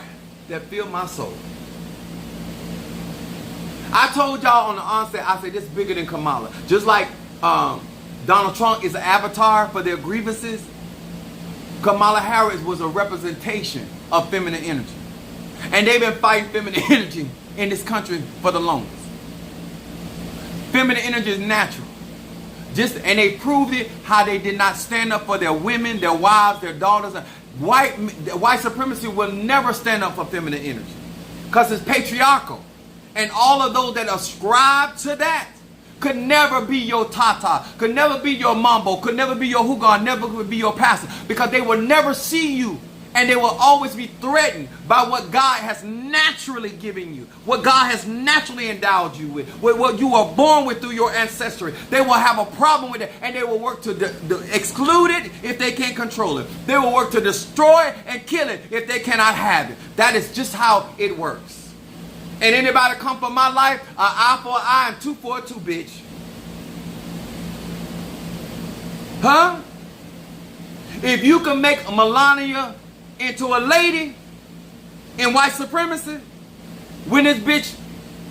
that filled my soul. I told y'all on the onset, I said this is bigger than Kamala. Just like Donald Trump is an avatar for their grievances, Kamala Harris was a representation of feminine energy. And they've been fighting feminine energy in this country for the longest. Feminine energy is natural. And they proved it how they did not stand up for their women, their wives, their daughters. White supremacy will never stand up for feminine energy because it's patriarchal. And all of those that ascribe to that could never be your tata, could never be your mambo, could never be your hugan, never could be your pastor, because they will never see you, and they will always be threatened by what God has naturally given you, what God has naturally endowed you with, what you were born with through your ancestry. They will have a problem with it, and they will work to exclude it if they can't control it. They will work to destroy and kill it if they cannot have it. That is just how it works. And anybody come for my life, an eye for an eye and tooth for a tooth, bitch. Huh? If you can make Melania into a lady in white supremacy, when this bitch,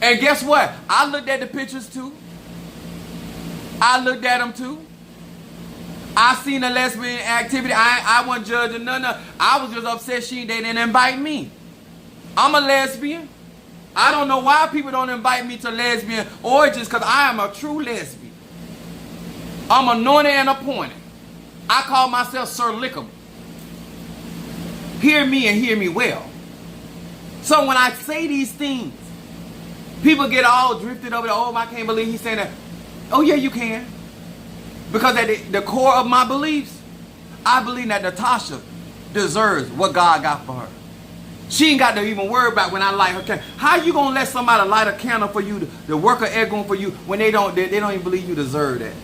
and guess what? I looked at the pictures too. I looked at them too. I seen the lesbian activity. I wasn't judging none of. I was just upset they didn't invite me. I'm a lesbian. I don't know why people don't invite me to lesbian orgies, because I am a true lesbian. I'm anointed and appointed. I call myself Sir Lickum. Hear me and hear me well. So when I say these things, people get all drifted over. Oh, I can't believe he's saying that. Oh yeah, you can. Because at the core of my beliefs, I believe that Natasha deserves what God got for her. She ain't got to even worry about when I light her candle. How you gonna let somebody light a candle for you, to work an egg on for you, when they don't even believe you deserve that?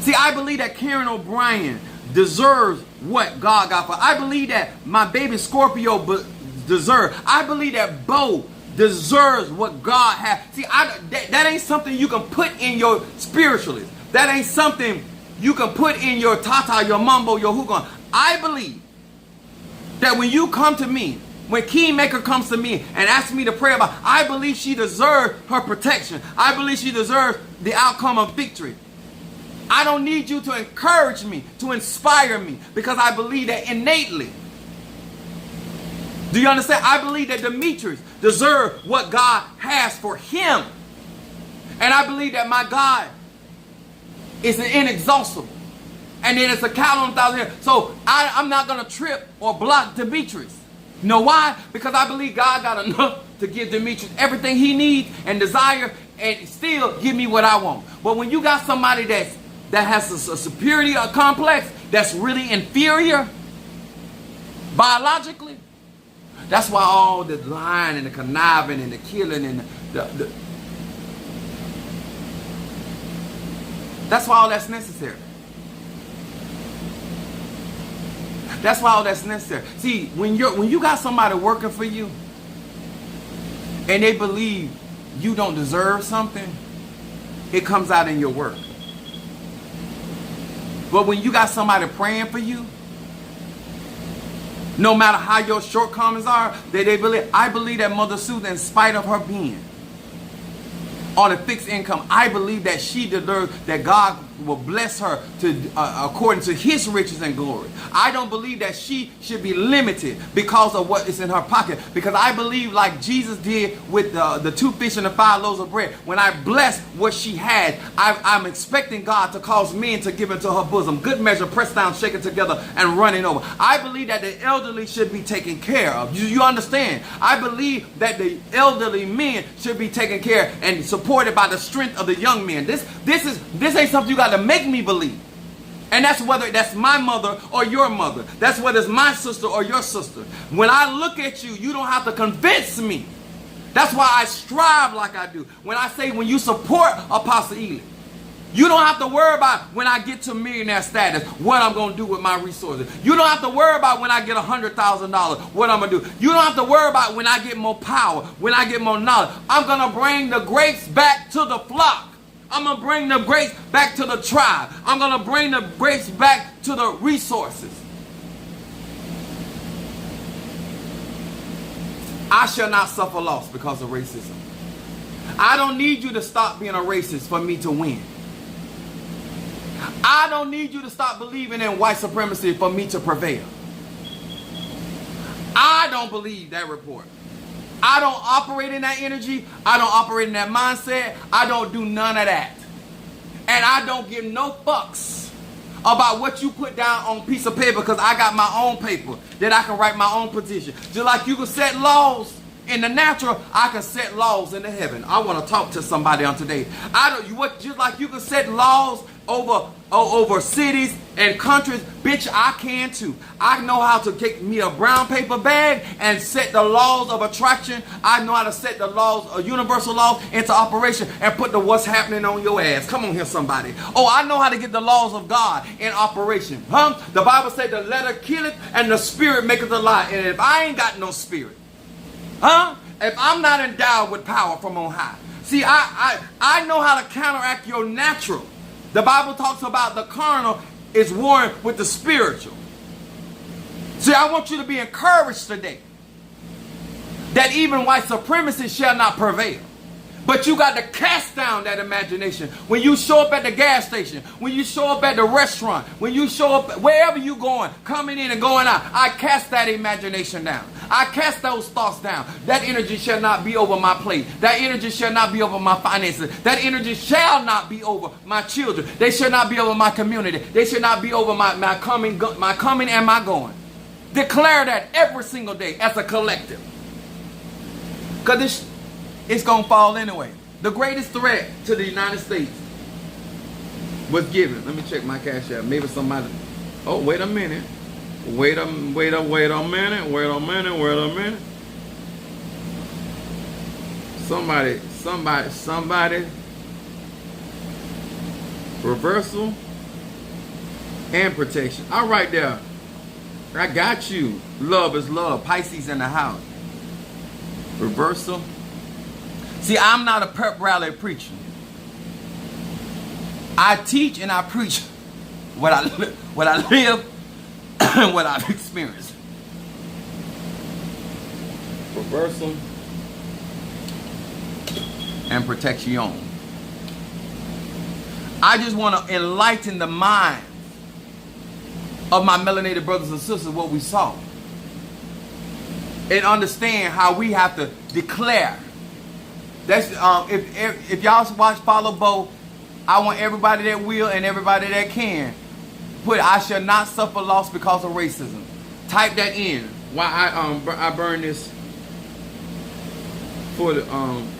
See, I believe that Karen O'Brien deserves what God got for her. I believe that my baby Scorpio deserves. I believe that Bo deserves what God has. See, that ain't something you can put in your spiritualist. That ain't something you can put in your tata, your mambo, your hugon. I believe that when you come to me, when Kingmaker comes to me and asks me to pray about, I believe she deserves her protection. I believe she deserves the outcome of victory. I don't need you to encourage me, to inspire me, because I believe that innately. Do you understand? I believe that Demetrius deserves what God has for him. And I believe that my God is inexhaustible. And then it's a cattle on 1,000 hills. So I'm not going to trip or block Demetrius. You know why? Because I believe God got enough to give Demetrius everything he needs and desire, and still give me what I want. But when you got somebody that has a superiority complex, that's really inferior biologically, that's why all the lying and the conniving and the killing and that's why all that's necessary. That's why all that's necessary. See, when you got somebody working for you and they believe you don't deserve something, it comes out in your work. But when you got somebody praying for you, no matter how your shortcomings are, they believe. I believe that Mother Susan, in spite of her being on a fixed income, I believe that she deserves, that God will bless her to according to his riches and glory. I don't believe that she should be limited because of what is in her pocket, because I believe, like Jesus did with the 2 fish and the 5 loaves of bread, when I blessed what she had, I'm expecting God to cause men to give into her bosom, good measure, pressed down, shaken together, and running over. I believe that the elderly should be taken care of. You understand? I believe that the elderly men should be taken care of and supported by the strength of the young men. This ain't something you got to make me believe. And that's whether that's my mother or your mother. That's whether it's my sister or your sister. When I look at you, you don't have to convince me That's why I strive like I do. When I say when you support Apostle Ely, you don't have to worry about when I get to millionaire status, what I'm going to do with my resources. You don't have to worry about when I get $100,000, what I'm going to do. You don't have to worry about when I get more power, when I get more knowledge. I'm going to bring the grapes back to the flock. I'm going to bring the grapes back to the tribe. I'm going to bring the grapes back to the resources. I shall not suffer loss because of racism. I don't need you to stop being a racist for me to win. I don't need you to stop believing in white supremacy for me to prevail. I don't believe that report. I don't operate in that energy. I don't operate in that mindset. I don't do none of that. And I don't give no fucks about what you put down on a piece of paper, because I got my own paper that I can write my own position. Just like you can set laws in the natural, I can set laws in the heaven. I want to talk to somebody on today. Just like you can set laws over cities and countries, bitch, I can too. I know how to take me a brown paper bag and set the laws of attraction. I know how to set the laws, universal laws, into operation and put the what's happening on your ass. Come on here, somebody. Oh, I know how to get the laws of God in operation. The Bible said the letter killeth and the spirit maketh alive. And if I ain't got no spirit, if I'm not endowed with power from on high, see, I know how to counteract your natural. The Bible talks about the carnal is warring with the spiritual. See, I want you to be encouraged today that even white supremacy shall not prevail. But you got to cast down that imagination. When you show up at the gas station, when you show up at the restaurant, when you show up wherever you going, coming in and going out, I cast that imagination down. I cast those thoughts down. That energy shall not be over my plate. That energy shall not be over my finances. That energy shall not be over my children. They shall not be over my community. They shall not be over my coming and my going. Declare that every single day as a collective. Because it's going to fall anyway. The greatest threat to the United States was given. Let me check my cash app. Maybe somebody. Oh, wait a minute. Wait a minute. Somebody. Reversal and protection. All right there. I got you. Love is love. Pisces in the house. Reversal. See, I'm not a pep rally preacher. I teach and I preach what I live and what I've experienced. Reversal and protection. I just want to enlighten the mind of my melanated brothers and sisters what we saw. And understand how we have to declare. That's if y'all watch Follow Bo, I want everybody that will and everybody that can put I shall not suffer loss because of racism. Type that in. Why I burn this for the,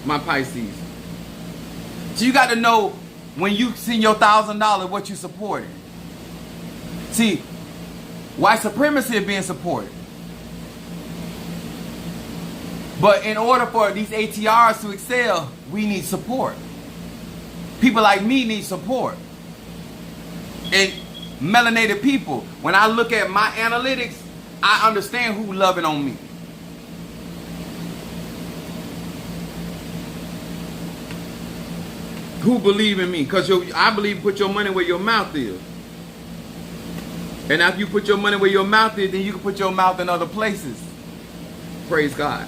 my Pisces. So you got to know when you send your $1,000 what you supported. See, white supremacy is being supported. But in order for these ATRs to excel, we need support. People like me need support. And melanated people, when I look at my analytics, I understand who's loving on me. Who believe in me? Because I believe put your money where your mouth is. And after you put your money where your mouth is, then you can put your mouth in other places. Praise God.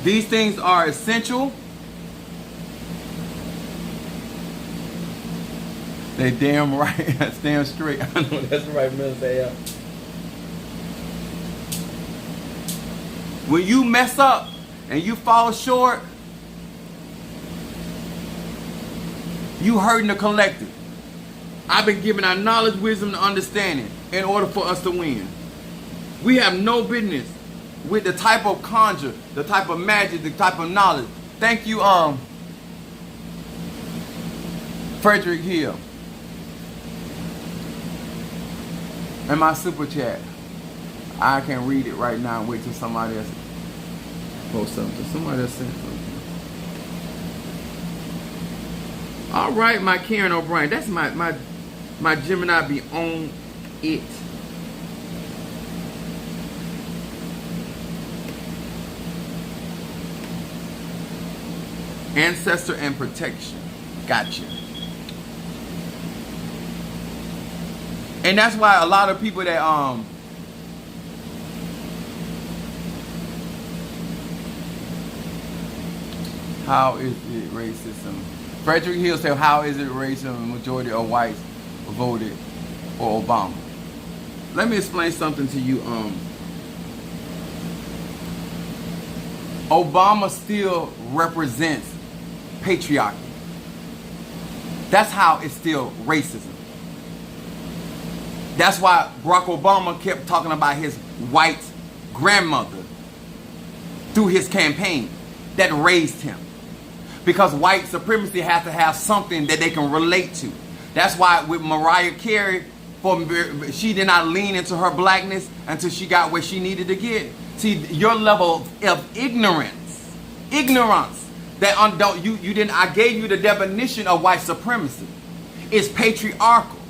These things are essential. They damn right. That's damn straight. I know that's right, Mr. L. When you mess up and you fall short, you hurting the collective. I've been giving our knowledge, wisdom, and understanding in order for us to win. We have no business with the type of conjure, the type of magic, the type of knowledge. Thank you, Frederick Hill. And my super chat. I can read it right now and wait till somebody else posts something. Somebody else sent something. All right, my Karen O'Brien. That's my Gemini be on it. Ancestor and protection. Gotcha. And that's why a lot of people that how is it racism? Frederick Hill said, how is it racism? The majority of whites voted for Obama. Let me explain something to you. Obama still represents patriarchy. That's how it's still racism. That's why Barack Obama kept talking about his white grandmother through his campaign that raised him. Because white supremacy has to have something that they can relate to. That's why with Mariah Carey, she did not lean into her blackness until she got where she needed to get. See, your level of ignorance, that you didn't. I gave you the definition of white supremacy. It's patriarchal.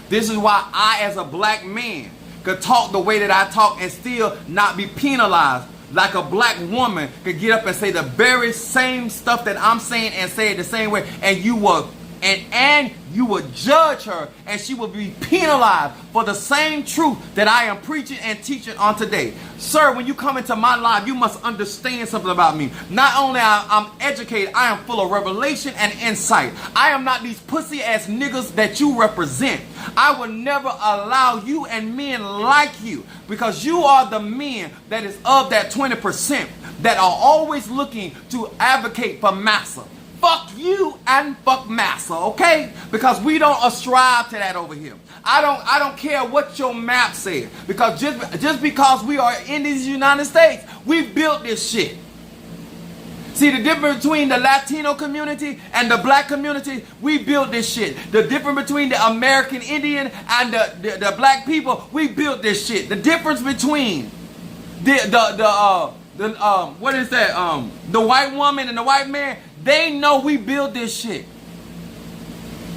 This is why I, as a black man, could talk the way that I talk and still not be penalized. Like a black woman could get up and say the very same stuff that I'm saying and say it the same way, and you will judge her, and she will be penalized for the same truth that I am preaching and teaching on today. Sir, when you come into my life, you must understand something about me. Not only I'm educated, I am full of revelation and insight. I am not these pussy ass niggas that you represent. I will never allow you and men like you, because you are the men that is of that 20% that are always looking to advocate for massa. Fuck you and fuck massa, okay? Because we don't ascribe to that over here. I don't care what your map says, because just because we are in these United States, we built this shit. See, the difference between the Latino community and the black community, we built this shit. The difference between the American Indian and the black people, we built this shit. The difference between the white woman and the white man, they know we built this shit.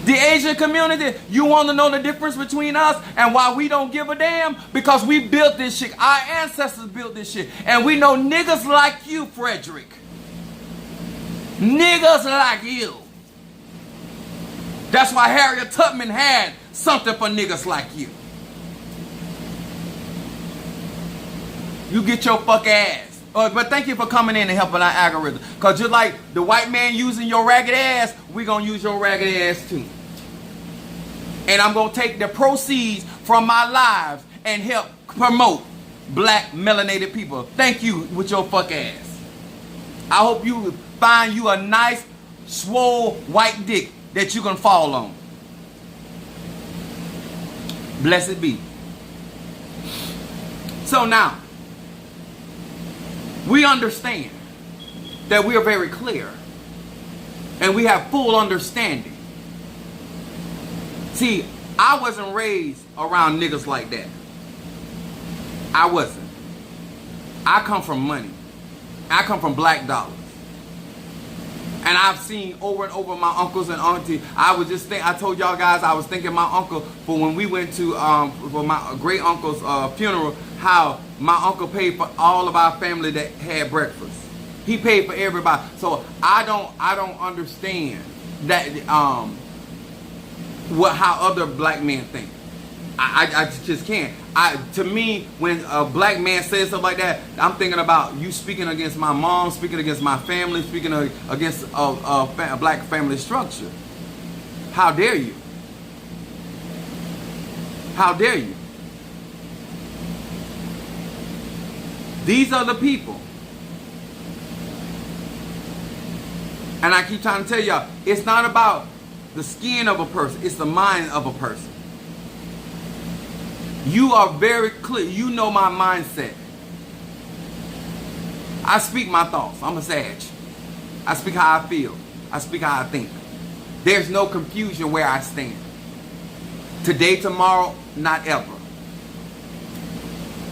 The Asian community, you want to know the difference between us and why we don't give a damn? Because we built this shit. Our ancestors built this shit. And we know niggas like you, Frederick. Niggas like you. That's why Harriet Tubman had something for niggas like you. You get your fuck ass. But thank you for coming in and helping our algorithm. Because just like the white man using your ragged ass, we're going to use your ragged ass too. And I'm going to take the proceeds from my lives and help promote black melanated people. Thank you with your fuck ass. I hope you find you a nice, swole, white dick that you can fall on. Blessed be. So now, we understand that we are very clear and we have full understanding. See, I wasn't raised around niggas like that. I wasn't. I come from money. I come from black dollars. And I've seen over and over my uncles and aunties. I told y'all guys I was thinking my uncle for when we went to for my great uncle's funeral, how my uncle paid for all of our family that had breakfast. He paid for everybody. So I don't understand that how other black men think. I just can't. To me, when a black man says something like that, I'm thinking about you speaking against my mom, speaking against my family, speaking against a black family structure. How dare you? How dare you? These are the people. And I keep trying to tell y'all, it's not about the skin of a person, it's the mind of a person. You are very clear. You know my mindset. I speak my thoughts. I'm a Sag. I speak how I feel. I speak how I think. There's no confusion where I stand. Today, tomorrow, not ever.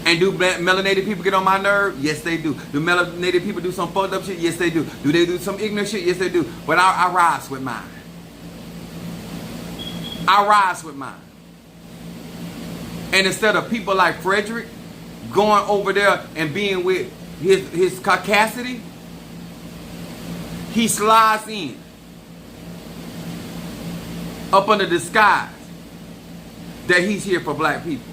And do melanated people get on my nerve? Yes, they do. Do melanated people do some fucked up shit? Yes, they do. Do they do some ignorant shit? Yes, they do. But I rise with mine. I rise with mine. And instead of people like Frederick going over there and being with his caucasity, he slides in up under disguise that he's here for black people.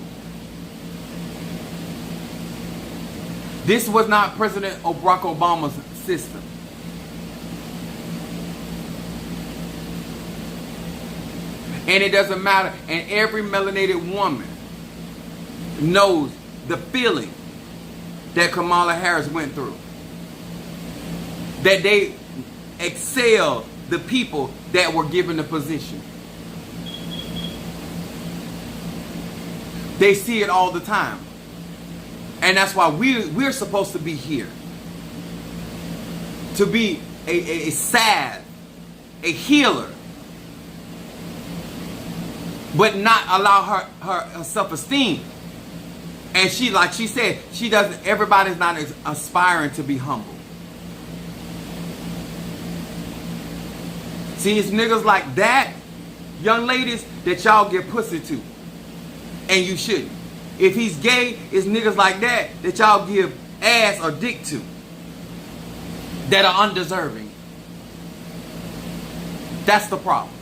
This was not President Barack Obama's system. And it doesn't matter. And every melanated woman knows the feeling that Kamala Harris went through. That they excelled the people that were given the position. They see it all the time. And that's why we're supposed to be here. To be a salve, a healer. But not allow her self-esteem. And she, like she said, she doesn't, everybody's not aspiring to be humble. See, it's niggas like that, young ladies, that y'all get pussy to. And you shouldn't. If he's gay, it's niggas like that y'all give ass or dick to. That are undeserving. That's the problem.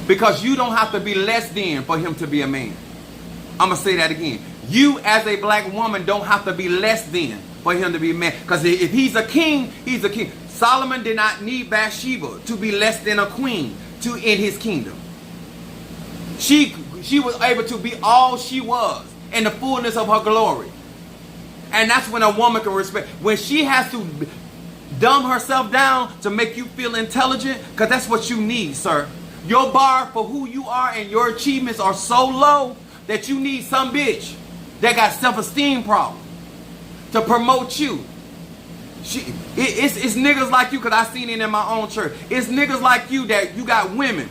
Because you don't have to be less than for him to be a man. I'm going to say that again. You as a black woman don't have to be less than for him to be a man. Because if he's a king, he's a king. Solomon did not need Bathsheba to be less than a queen in his kingdom. She was able to be all she was in the fullness of her glory. And that's when a woman can respect. When she has to dumb herself down to make you feel intelligent, because that's what you need, sir. Your bar for who you are and your achievements are so low that you need some bitch that got self-esteem problems to promote you. It's niggas like you, because I seen it in my own church. It's niggas like you that you got women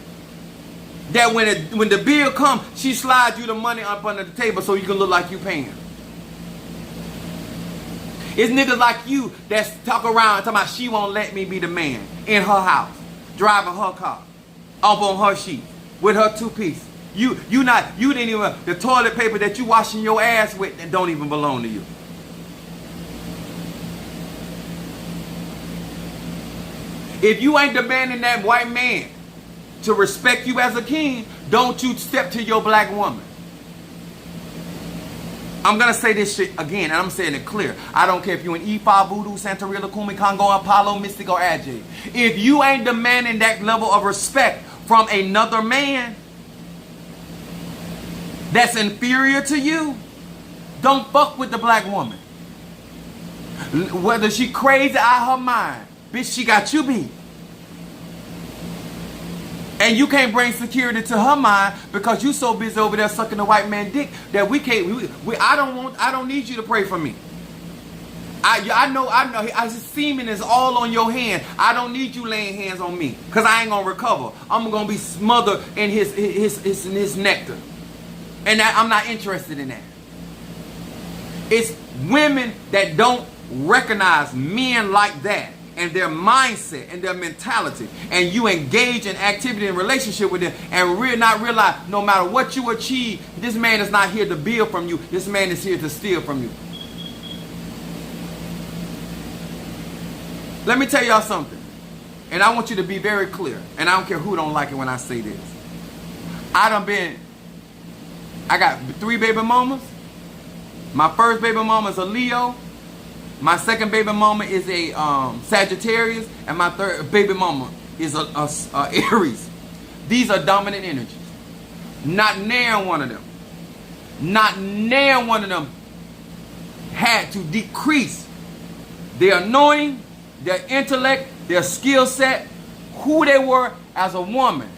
that when the bill comes, she slides you the money up under the table so you can look like you paying. It's niggas like you that talk around talking about she won't let me be the man in her house, driving her car, up on her sheet, with her two-piece. You didn't even, the toilet paper that you washing your ass with that don't even belong to you. If you ain't demanding that white man to respect you as a king, don't you step to your black woman. I'm going to say this shit again, and I'm saying it clear. I don't care if you're in Ifa, Voodoo, Santeria, Lukumi, Congo, Apollo, Mystic, or Ajay. If you ain't demanding that level of respect from another man that's inferior to you, don't fuck with the black woman. Whether she crazy out her mind, bitch, she got you beat. And you can't bring security to her mind because you so busy over there sucking the white man dick that we can't. I don't need you to pray for me. I know. I just semen is all on your hand. I don't need you laying hands on me because I ain't gonna recover. I'm gonna be smothered in his nectar, and I'm not interested in that. It's women that don't recognize men like that and their mindset and their mentality, and you engage in activity and relationship with them and not realize no matter what you achieve, this man is not here to build from you. This man is here to steal from you. Let me tell y'all something, and I want you to be very clear, and I don't care who don't like it when I say this. I got 3 baby mamas. My first baby mama is a Leo. My second baby mama is a Sagittarius, and my third baby mama is a Aries. These are dominant energies. Not near one of them had to decrease their anointing, their intellect, their skill set, who they were as a woman,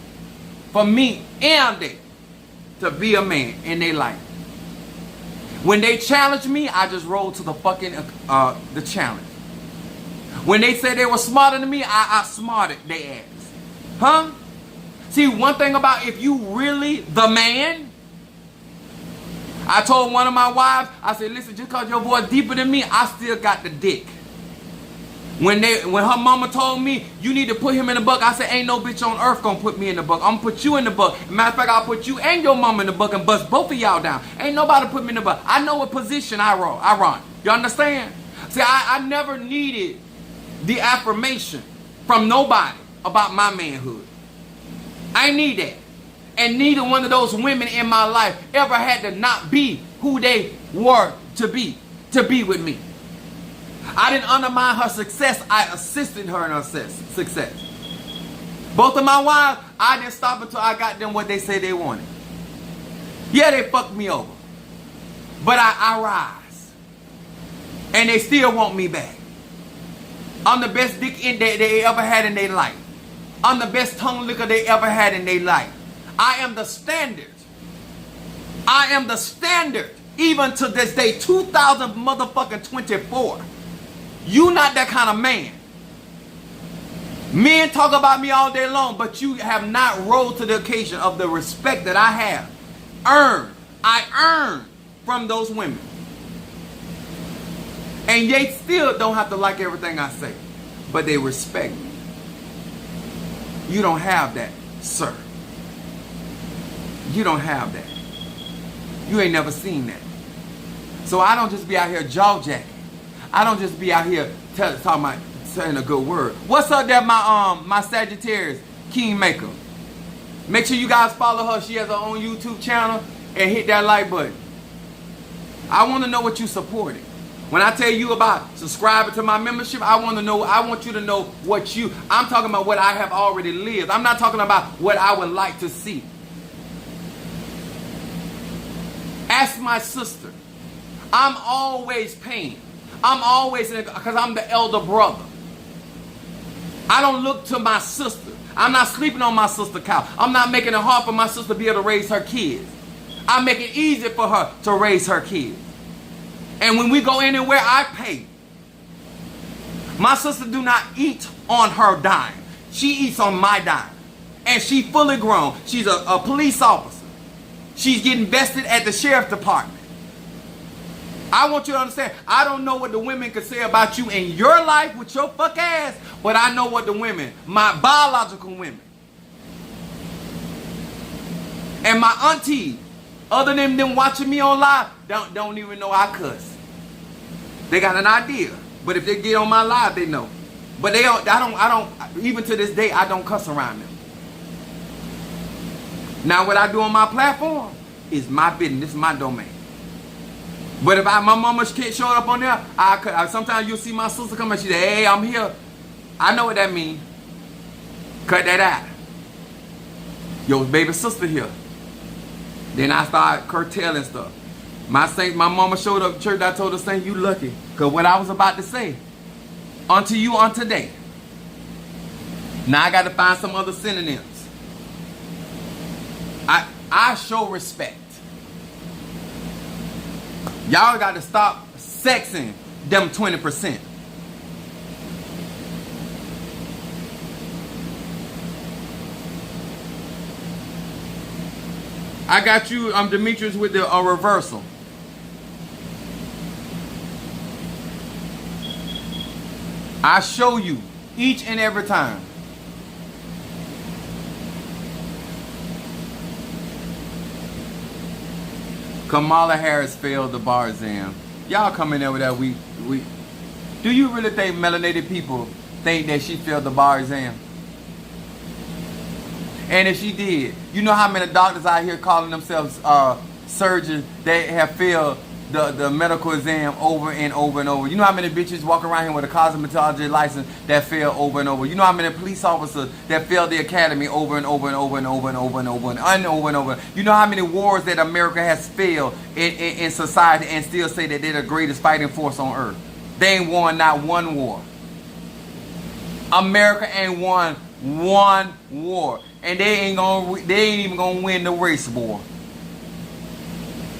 for me and they to be a man in their life. When they challenged me, I just rolled to the fucking the challenge. When they said they were smarter than me, I outsmarted their ass. Huh? See, one thing about if you really the man, I told one of my wives, I said, listen, just because your voice deeper than me, I still got the dick. When her mama told me, you need to put him in the book, I said, ain't no bitch on earth gonna put me in the book. I'm gonna put you in the book. Matter of fact, I'll put you and your mama in the book and bust both of y'all down. Ain't nobody put me in the book. I know what position I run. You understand? See, I never needed the affirmation from nobody about my manhood. I ain't need that. And neither one of those women in my life ever had to not be who they were to be with me. I didn't undermine her success. I assisted her in her success. Both of my wives, I didn't stop until I got them what they said they wanted. Yeah, they fucked me over. But I rise. And they still want me back. I'm the best dick they ever had in their life. I'm the best tongue liquor they ever had in their life. I am the standard. I am the standard. Even to this day, 2024. You not that kind of man. Men talk about me all day long, but you have not rose to the occasion of the respect that I have earned. I earned from those women. And they still don't have to like everything I say, but they respect me. You don't have that, sir. You don't have that. You ain't never seen that. So I don't just be out here jaw-jacking. I don't just be out here saying a good word. What's up there, my Sagittarius Kingmaker? Make sure you guys follow her. She has her own YouTube channel and hit that like button. I want to know what you supporting. When I tell you about subscribing to my membership, I want you to know what I'm talking about what I have already lived. I'm not talking about what I would like to see. Ask my sister. I'm always paying. I'm always because I'm the elder brother. I don't look to my sister. I'm not sleeping on my sister couch. I'm not making it hard for my sister to be able to raise her kids. I make it easy for her to raise her kids. And when we go anywhere, I pay. My sister do not eat on her dime. She eats on my dime. And she fully grown. She's a police officer. She's getting vested at the sheriff's department. I want you to understand, I don't know what the women can say about you in your life with your fuck ass, but I know what the women, my biological women, and my auntie, other than them watching me on live, don't even know I cuss. They got an idea, but if they get on my live, they know. But they don't. I don't. Even to this day, I don't cuss around them. Now, what I do on my platform is my business. This is my domain. But if my mama can't show up on there, sometimes you'll see my sister come and she say, hey, I'm here. I know what that means. Cut that out. Your baby sister here. Then I start curtailing stuff. My mama showed up at church. I told her, Saint, you lucky. Because what I was about to say, unto you on today. Now I got to find some other synonyms. I show respect. Y'all got to stop sexing them 20%. I got you, Demetrius, with the reversal. I show you each and every time. Kamala Harris failed the bar exam. Y'all come in there with that we. Do you really think melanated people think that she failed the bar exam? And if she did, you know how many doctors out here calling themselves surgeons that have failed the medical exam over and over and over? You know how many bitches walk around here with a cosmetology license that fail over and over? You know how many police officers that failed the academy over and over and over and over and over and over and over and over? You know how many wars that America has failed in society and still say that they're the greatest fighting force on earth? They ain't won not one war. America ain't won one war. And they ain't even gonna win the race war.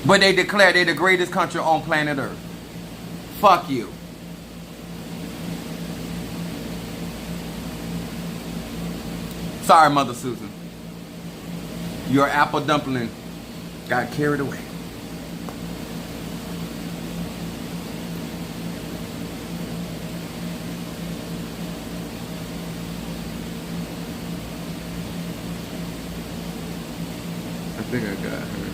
But they declare they're the greatest country on planet Earth. Fuck you. Sorry, Mother Susan. Your apple dumpling got carried away. I think I got her.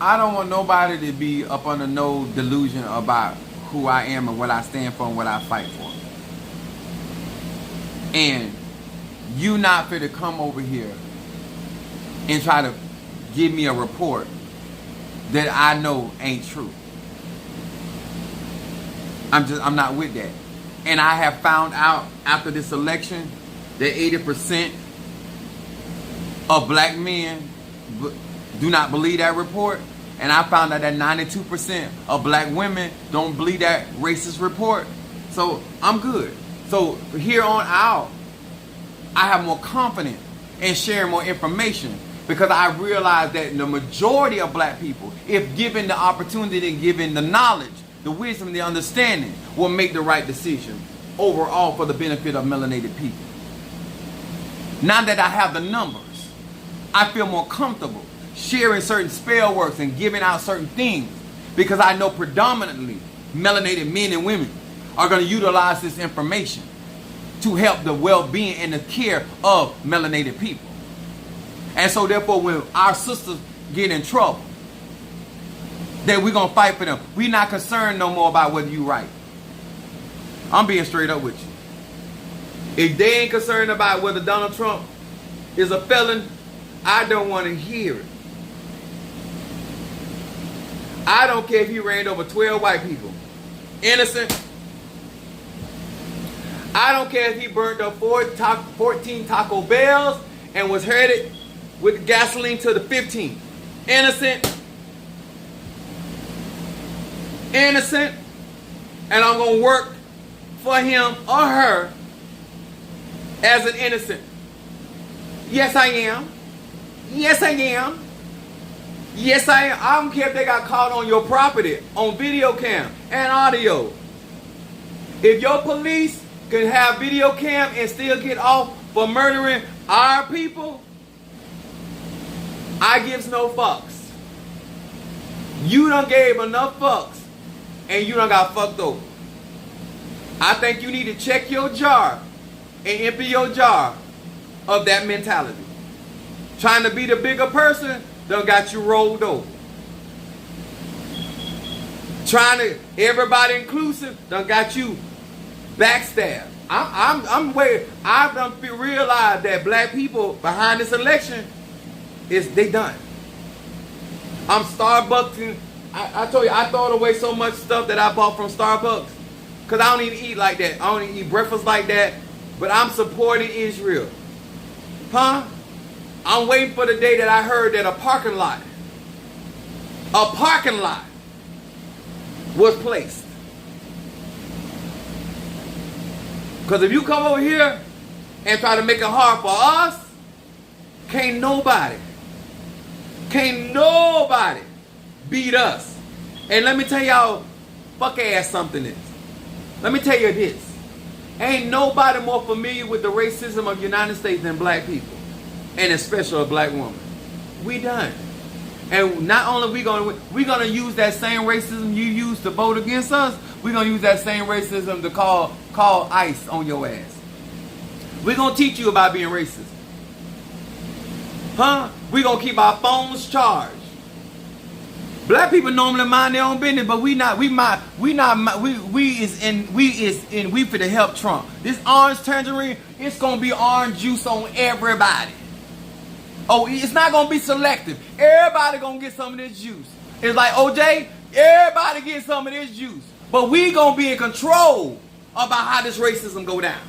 I don't want nobody to be up under no delusion about who I am and what I stand for and what I fight for. And you not fit to come over here and try to give me a report that I know ain't true. I'm not with that. And I have found out after this election that 80% of black men do not believe that report. And I found out that 92% of black women don't believe that racist report. So I'm good. So from here on out, I have more confidence in sharing more information because I realize that the majority of black people, if given the opportunity and given the knowledge, the wisdom, the understanding, will make the right decision overall for the benefit of melanated people. Now that I have the numbers, I feel more comfortable sharing certain spell works and giving out certain things because I know predominantly melanated men and women are going to utilize this information to help the well-being and the care of melanated people. And so therefore when our sisters get in trouble, then we're going to fight for them. We're not concerned no more about whether you right. I'm being straight up with you. If they ain't concerned about whether Donald Trump is a felon, I don't want to hear it. I don't care if he ran over 12 white people. Innocent. I don't care if he burnt up 14 Taco Bells and was headed with gasoline to the 15th. Innocent. Innocent. And I'm going to work for him or her as an innocent. Yes, I am. Yes, I am. Yes, I am. I don't care if they got caught on your property, on video cam and audio. If your police can have video cam and still get off for murdering our people, I gives no fucks. You done gave enough fucks and you done got fucked over. I think you need to check your jar and empty your jar of that mentality. Trying to be the bigger person done got you rolled over. Trying to everybody inclusive done got you backstabbed. I've done realized that black people behind this election they done. I'm Starbucks. I told you I throw away so much stuff that I bought from Starbucks because I don't even eat like that. I don't even eat breakfast like that. But I'm supporting Israel. Huh? I'm waiting for the day that I heard that a parking lot was placed. Because if you come over here and try to make it hard for us, can't nobody beat us. And let me tell y'all fuck ass something is. Let me tell you this. Ain't nobody more familiar with the racism of the United States than black people. And especially a black woman. We done. And not only we gonna use that same racism you used to vote against us, we're gonna use that same racism to call ICE on your ass. We're gonna teach you about being racist. Huh? We're gonna keep our phones charged. Black people normally mind their own business, but we for to help Trump. This orange tangerine, it's gonna be orange juice on everybody. Oh, it's not gonna be selective. Everybody gonna get some of this juice. It's like OJ, everybody get some of this juice. But we gonna be in control about how this racism go down.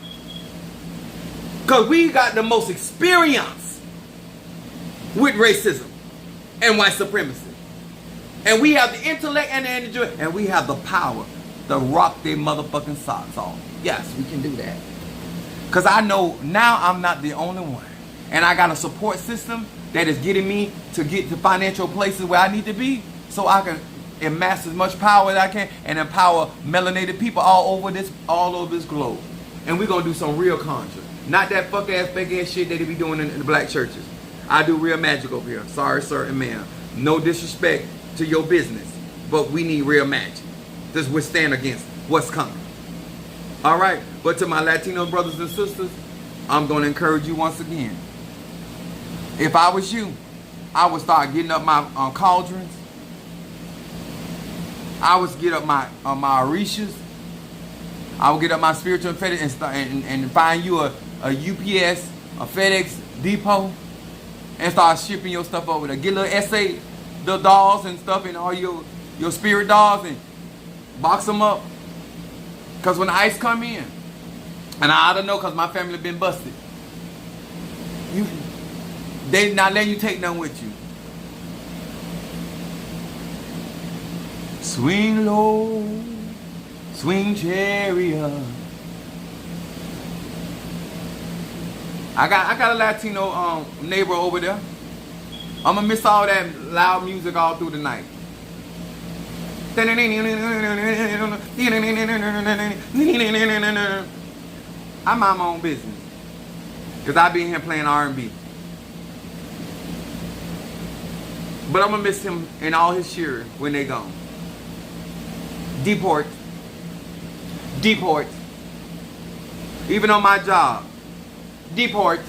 Cause we got the most experience with racism and white supremacy. And we have the intellect and the energy, and we have the power to rock their motherfucking socks off. Yes, we can do that. Because I know now I'm not the only one. And I got a support system that is getting me to get to financial places where I need to be so I can amass as much power as I can and empower melanated people all over this globe. And we're going to do some real conjure. Not that fuck ass, fake ass shit that they be doing in the black churches. I do real magic over here. Sorry, sir and ma'am. No disrespect to your business. But we need real magic. Just withstand against what's coming. Alright? But to my Latino brothers and sisters, I'm going to encourage you once again. If I was you, I would start getting up my cauldrons. I would get up my orishas. I would get up my spiritual FedEx and find you a UPS, a FedEx depot, and start shipping your stuff over there. Get a little SA, the dolls and stuff, and all your spirit dolls, and box them up. Because when the ice come in, and I don't know because my family been busted, they not letting you take none with you. Swing low, swing chariot. I got a Latino neighbor over there. I'm gonna miss all that loud music all through the night. I mind my own business. Cause I be in here playing R&B. But I'm gonna miss him and all his cheer when they gone. Deport. Deport. Even on my job. Deport.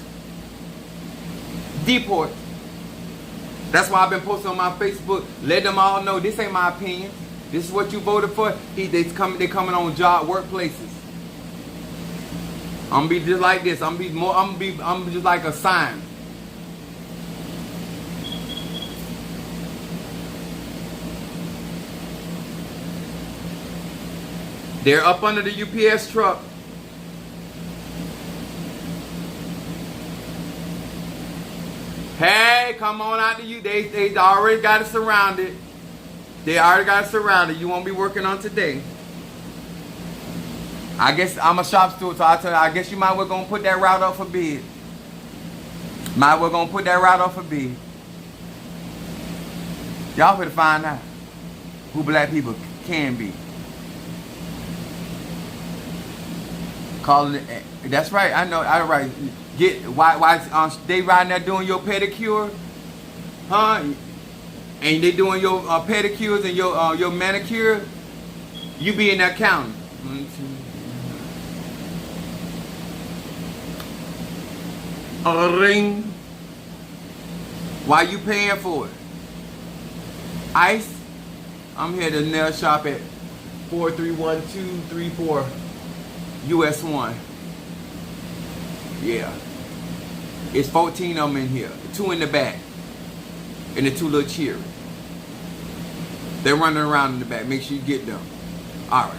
Deport. That's why I've been posting on my Facebook. Let them all know this ain't my opinion. This is what you voted for. They coming on job workplaces. I'm gonna be just like this. I'm just like a sign. They're up under the UPS truck. Hey, come on out to you. They already got it surrounded. They already got it surrounded. You won't be working on today. I guess I'm a shop steward, so I tell you, I guess you might well gonna put that route up for bid. Might well gonna put that route up for bid. Y'all finna find out who black people can be. Calling it, that's right. I know. I right. Get why they riding there doing your pedicure, huh? And they doing your pedicures and your manicure. You be in that county. A ring. Why you paying for it? Ice. I'm here to nail shop at 431234 US 1. Yeah. It's 14 of them in here. 2 in the back. And the 2 little cheering. They're running around in the back. Make sure you get them. Alright.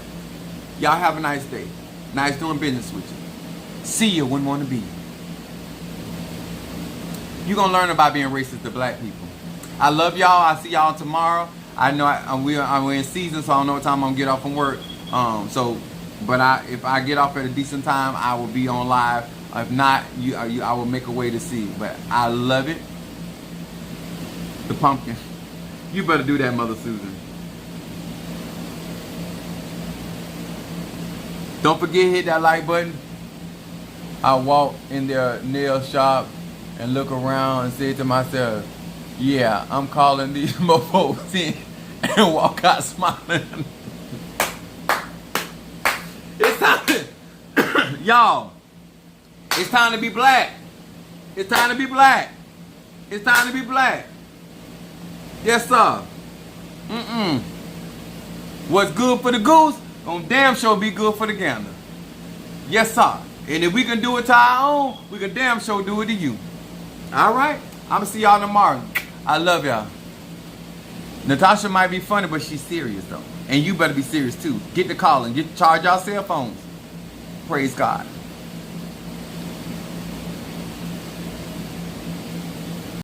Y'all have a nice day. Nice doing business with you. See you when you want to be. You're going to learn about being racist to black people. I love y'all. I'll see y'all tomorrow. I know we're in season, so I don't know what time I'm going to get off from work. But if I get off at a decent time, I will be on live. If not, I will make a way to see. But I love it. The pumpkin. You better do that, Mother Susan. Don't forget, hit that like button. I walk in their nail shop and look around and say to myself, yeah, I'm calling these mofos in, and walk out smiling. It's time, y'all. It's time to be black. It's time to be black. It's time to be black. Yes, sir. What's good for the goose, gonna damn sure be good for the gander. Yes, sir. And if we can do it to our own, we can damn sure do it to you. All right? I'm gonna see y'all tomorrow. I love y'all. Natasha might be funny, but she's serious though. And you better be serious too. Get the calling. Charge y'all cell phones. Praise God.